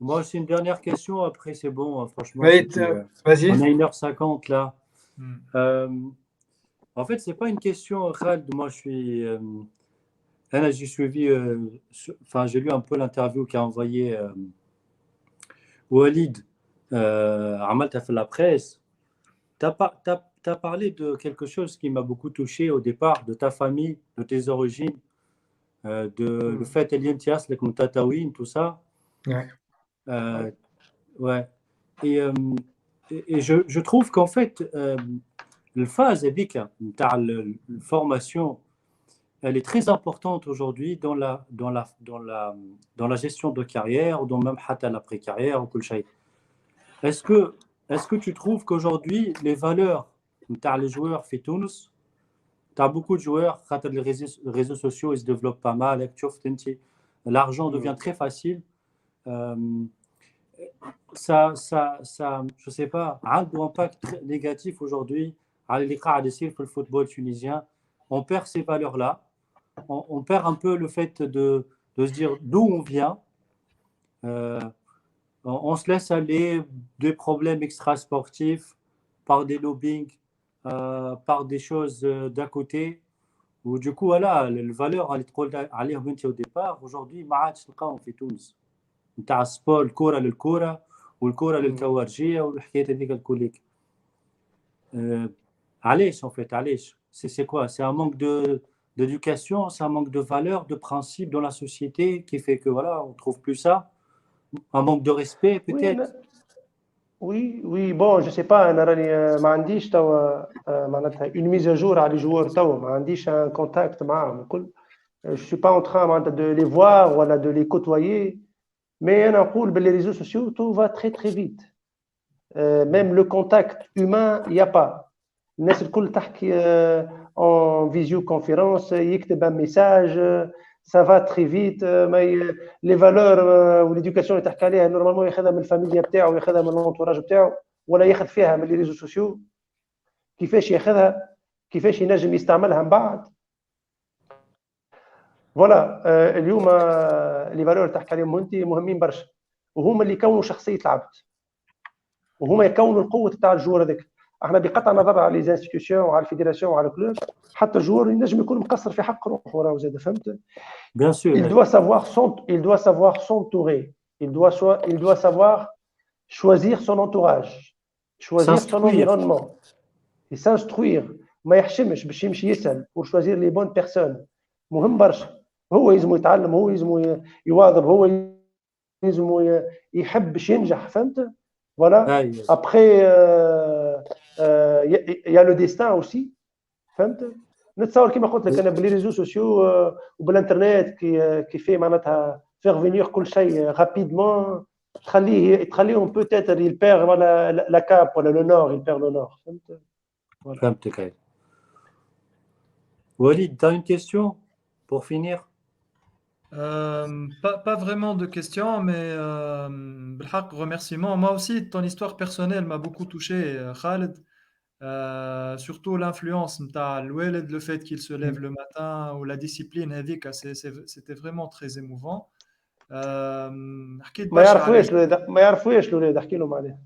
Moi, c'est une dernière question. Après, c'est bon. Franchement, Oui, vas-y. On a 1h50 là. En fait, c'est pas une question, Khaled. Moi, je suis. J'ai suivi. Enfin, j'ai lu un peu l'interview qu'a envoyé Walid. Amal, tu as fait la presse. Tu as parlé de quelque chose qui m'a beaucoup touché au départ, de ta famille, de tes origines, le fait Elientias, les Tataouine, tout ça. Ouais. Ouais. Et je trouve qu'en fait, le phase la formation, elle est très importante aujourd'hui dans la gestion de carrière, ou dans même l'après-carrière, ou tout le Est-ce que tu trouves qu'aujourd'hui, les valeurs les joueurs fait Tunis, tu as beaucoup de joueurs, les réseaux sociaux ils se développent pas mal, l'argent devient très facile. Ça, je sais pas, a un impact négatif aujourd'hui à l'écart de le football tunisien. On perd ces valeurs-là, on perd un peu le fait de se dire d'où on vient. On se laisse aller des problèmes extrasportifs par des lobbying, par des choses d'à côté, où du coup, voilà, les valeurs au départ, aujourd'hui, ما عادش نلقاهم في تونس. نتاع السبور الكرة للكرة والكرة للكوارجية والحكايات هذيك الكليك. علاش en fait, علاش? C'est quoi? C'est un manque d'éducation, c'est un manque de valeurs, de principes dans la société qui fait que voilà, on trouve plus ça. Un manque de respect peut-être. Oui, bon, je sais pas, انا راني ما عنديش توا معناتها une mise à jour على les joueurs توا ما عنديش un contact معاهم الكل. Je suis pas en train معناتها de les voir ولا de les côtoyer, mais انا نقول باللي réseaux sociaux tout va très très vite. Même le contact humain il y a pas. الناس الكل تحكي en visioconférence يكتب un message ça va très vite les valeurs ou l'éducation اللي تحكي عليها نورمالمون ياخذها من الفاميليا بتاعه ياخذها من الانتوراج بتاعه ولا ياخذ فيها من لي ريزو سوسيو كيفاش ياخذها كيفاش ينجم يستعملها من بعد فوالا اليوم لي فالور اللي تحكي عليهم انت مهمين برشا وهما اللي يكونوا شخصيه العبد وهما يكونوا القوه تاع الجوار هذاك احنا بقطع نظر على لي انستيتيوشن وعلى الفيدراسيون وعلى الكلوب حتى الجوار ينجم يكون مقصر في حق روحه راه زاد فهمت Bien sûr. Il doit savoir s'entourer. Il doit savoir choisir son entourage, choisir son environnement et s'instruire. ما يحشمش باش يمشي يسال pour choisir les bonnes personnes. مهم برشا. هو يلزم يتعلم، هو يلزم يواظب، هو يلزم يحب باش ينجح، فهمت؟ فوالا. ابخي يا لو ديستان اوسي، فهمت؟ نتصور كيما قلت لك انا بلي ريزو سوسيو وبالانترنت كي في معناتها فيغ فينير كل شيء رابيدمون، تخليهم بوتيتر يلبير ولا لا كاب ولا لو نور، يلبير لو نور، فهمت؟ فهمتك. Walid, tu as une question pour finir? Pas vraiment de questions, mais بالحق remerciements. Moi aussi, ton histoire personnelle m'a beaucoup touché, Khaled. Surtout l'influence نتاع الوالد, le fait qu'il se lève le matin, ou la discipline هذيك, c'était vraiment très émouvant. حكيت ما برشا على يعرفوش الولاد، احكي لهم عليه.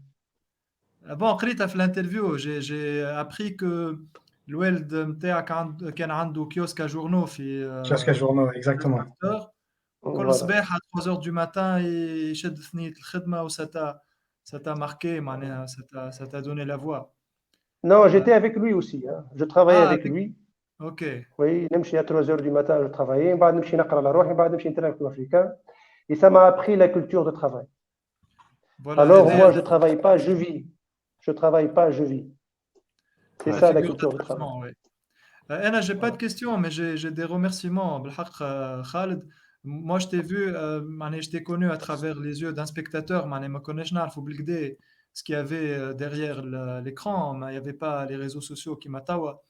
bon قريتها في الانترفيو. j'ai appris que الوالد نتاعك كان عنده كيوسك جورنو في Kiosque journaux, exactement. وكل صباح à 3 heures du matin يشد ثنية الخدمة, و ça t'a marqué معناها, ça t'a donné la voix. Non, j'étais avec lui aussi, hein. Je travaillais avec lui. Ok. Oui, نمشي à 3 heures du matin, je travaillais, بعد نمشي نقرا على روحي, بعد نمشي نترك في africain. Et ça m'a appris la culture de travail. Voilà, Alors moi, je travaille pas, je vis. Je travaille pas, je vis. C'est ça la culture de travail. Ouais. J'ai pas de questions, mais j'ai des remerciements. بالحق, Khaled, moi je t'ai vu, je t'ai connu à travers les yeux d'un spectateur. ما كناش نعرفوا بالكدا ce qu'il y avait derrière l'écran. Il n'y avait pas les réseaux sociaux qui m'attawa.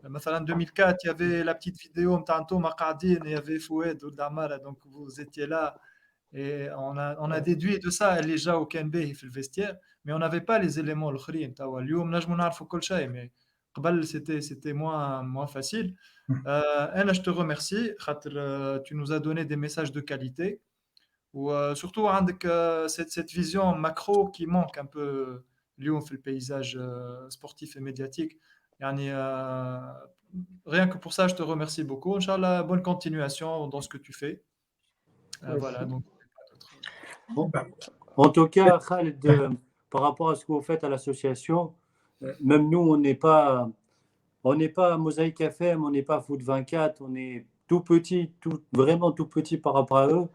En 2004, il y avait la petite vidéo نتاع نتوما قاعدين, il y avait Foued ou Damara, donc vous étiez là. Et on a déduit de ça les gens au Kenbeh في الفestiaire, mais on n'avait pas les éléments الآخرين. توا اليوم نجموا نعرفوا كل شيء, mais قبل c'était moins facile. Anna, je te remercie, خاطر tu nous as donné des messages de qualité, ou surtout عندك cette vision macro qui manque un peu اليوم في le paysage sportif et médiatique. يعني rien que pour ça, je te remercie beaucoup. Inch'Allah, bonne continuation dans ce que tu fais. Voilà, donc Bon, en tout cas, Khaled, par rapport à ce que vous faites à l'association, même nous, on n'est pas Mosaïque FM, on n'est pas Foot 24, on est tout petit, vraiment tout petit par rapport à eux,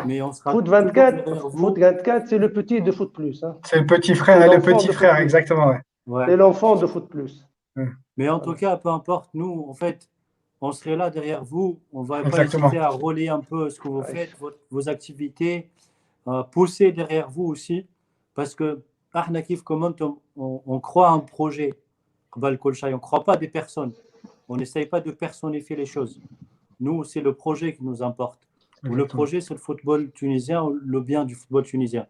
mais on sera Foot 24, c'est le petit de Foot Plus. Hein. C'est le petit frère, exactement. Ouais. C'est l'enfant de Foot Plus. Mais en tout cas, peu importe, nous, en fait, on serait là derrière vous. On va pas hésiter à relayer un peu ce que vous faites, vos activités, pousser derrière vous aussi, parce que on croit en projet. On ne croit pas des personnes. On n'essaye pas de personnifier les choses. Nous, c'est le projet qui nous importe. Le projet, c'est le football tunisien, le bien du football tunisien.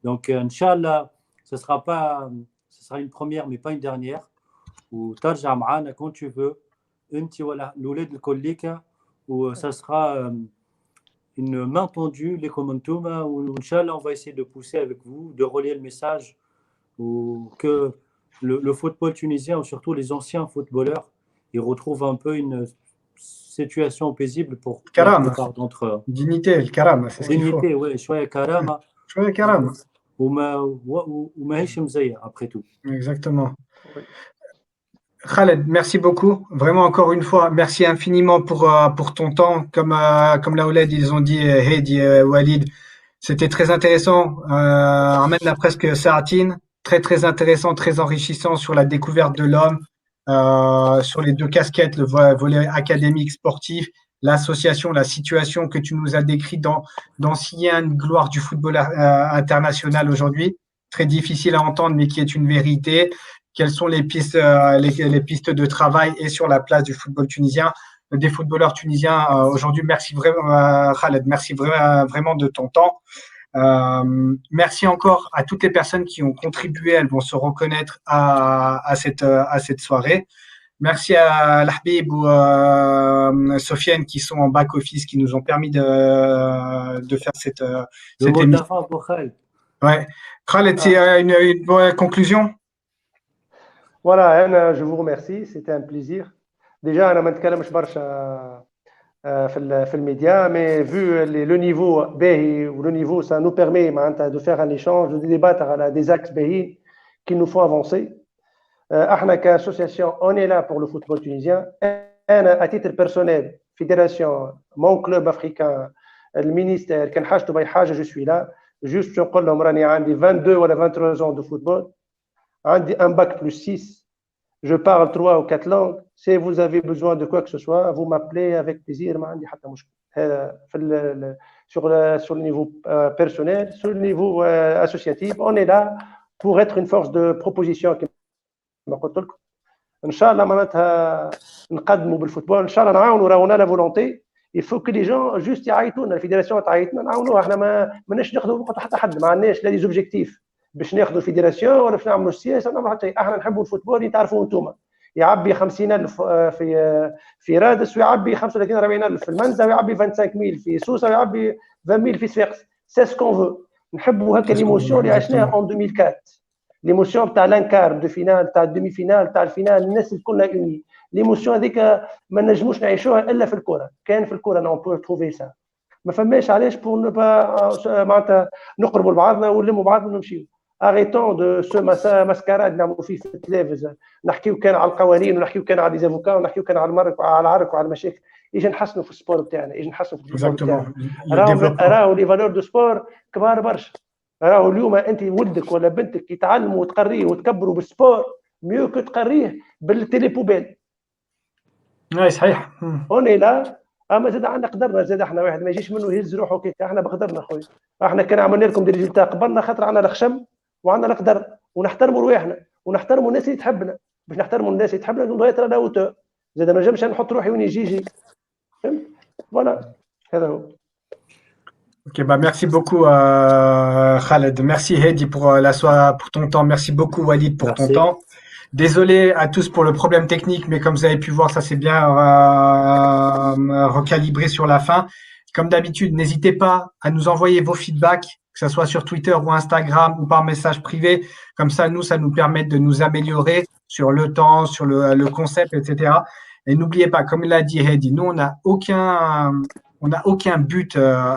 Donc, Inch'Allah, ce sera une première, mais pas une dernière. Ou tarja ma'ana quand tu veux, l'ouled al-kollika, où ça sera une main tendue, les commentaires, où Inch'Allah, on va essayer de pousser avec vous, de relayer le message, ou que le football tunisien, ou surtout les anciens footballeurs, ils retrouvent un peu une situation paisible pour la plupart d'entre eux. Dignité, le karam, c'est ce qu'il faut. Dignité, oui, choya karama. Choya karam. Ou mahish mzaya, après tout. Exactement. Khaled, merci beaucoup. Vraiment, encore une fois, merci infiniment pour ton temps. Comme la Ouled, ils ont dit, Hedi, Walid, c'était très intéressant. Amène la presque Saatine. Très, très intéressant, très enrichissant sur la découverte de l'homme, sur les deux casquettes, le volet académique, sportif, l'association, la situation que tu nous as décrit dans s'il y a une gloire du football international aujourd'hui. Très difficile à entendre, mais qui est une vérité. Quelles sont les pistes de travail et sur la place du football tunisien, des footballeurs tunisiens aujourd'hui. Merci vraiment, Khaled, merci vraiment de ton temps. Merci encore à toutes les personnes qui ont contribué. Elles vont se reconnaître à cette soirée. Merci à l'Habib ou Sofiane qui sont en back office, qui nous ont permis de faire cette émission. Ouais. Khaled, une bonne conclusion. Voilà, je vous remercie, c'était un plaisir. Déjà, أنا ما نتكلمش برشا في الميديا, mais vu le niveau باهي, ou le niveau, ça nous permet de faire un échange, de débattre à des axes باهي qui nous font avancer. احنا كاssociation on est là pour le football tunisien. انا à titre personnel fédération mon club africain المينيستير كان حاجته باي حاجه je suis là juste نقول لهم راني عندي 22 ولا 23 ans de football عندي un bac plus 6 je parle 3 ou 4 langues si vous avez besoin de quoi que ce soit vous m'appelez avec plaisir ما عندي حتى مشكل هذا في sur le niveau personnel sur le niveau associatif on est là pour être une force de proposition كما قلت لكم ان شاء الله معناتها نقدموا بالفوتبول ان شاء الله نعاونوا راهونا لا فولونتي il faut que les gens juste يعيطونا الفيدراسيون تعيطنا نعاونوها احنا ماناش ناخذوا وقت حتى حد ما عندناش لا لي زوبجيكتيف باش ناخذوا الفيدراسيون ولا باش نعملوا السياسه نعملوا حتى احنا نحبوا الفوتبول تعرفوا انتم يعبي 50,000 في رادس ويعبي 35 40,000 في المنزه ويعبي 25,000 في سوسه ويعبي 20,000 في صفاقس سي سكون فو نحبوا هكا ليموسيون اللي عشناها ان 2004 ليموسيون تاع لانكار دو فينال تاع الدومي فينال تاع الفينال الناس كلها اوني ليموسيون هذيك ما نجموش نعيشوها الا في الكره كان في الكره نون بو تروفي سا ما فماش علاش بور نبا معناتها نقربوا لبعضنا ونلموا بعضنا ونمشيو اريتون دو سو ماسكاراد نعملوا فيه في التلفزه نحكيو كان على القوانين ونحكيو كان على ليزافوكا ونحكيو كان على المرك وعلى العرك وعلى المشاكل يجي نحسنوا في السبور بتاعنا يجي نحسنوا في السبور بتاعنا راهو لي فالور دو سبور كبار برشا راهو اليوم انت ولدك ولا بنتك يتعلموا وتقريه وتكبروا بالسبور ميو كو تقريه بالتيلي بوبيل اي صحيح هوني لا اما زاد عندنا قدرنا زاد احنا واحد ما يجيش منه يهز روحه كيك احنا بقدرنا خويا احنا كان عملنا لكم دي ريزلتا قبلنا خاطر عندنا الخشم وعندنا القدر ونحترموا رواحنا ونحترموا الناس اللي تحبنا باش نحترموا الناس اللي تحبنا نقولوا ترى لا اوتو زاد ما نجمش نحط روحي وين يجي فهمت فوالا هذا هو. Ok, bah merci beaucoup Khaled, merci Hedi pour ton temps, merci beaucoup Walid pour ton temps. Désolé à tous pour le problème technique, mais comme vous avez pu voir, ça s'est bien recalibré sur la fin. Comme d'habitude, n'hésitez pas à nous envoyer vos feedbacks, que ce soit sur Twitter ou Instagram ou par message privé. Comme ça, ça nous permet de nous améliorer sur le temps, sur le concept, etc. Et n'oubliez pas, comme il l'a dit Hedi, nous, on n'a aucun but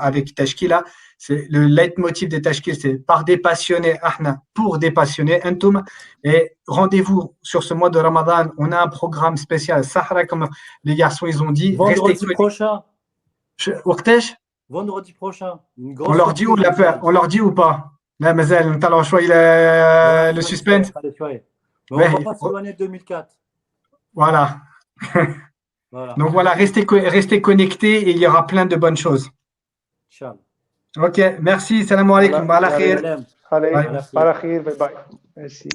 avec Tashkila. C'est le leitmotiv des Tashkil, c'est par des passionnés, pour des passionnés, Entoum. Et rendez-vous sur ce mois de Ramadan. On a un programme spécial, Sahara, comme les garçons ils ont dit. Vendredi prochain. Vendredi prochain. On leur dit ou pas? Là, Mazel, on a le choix, le suspense. Mais on va pas s'éloigner de 2004. Voilà. Voilà. Donc voilà, restez connectés et il y aura plein de bonnes choses. Inch'Allah. Ok, merci. Salam alaikum. Ala khair. Bye bye. Merci.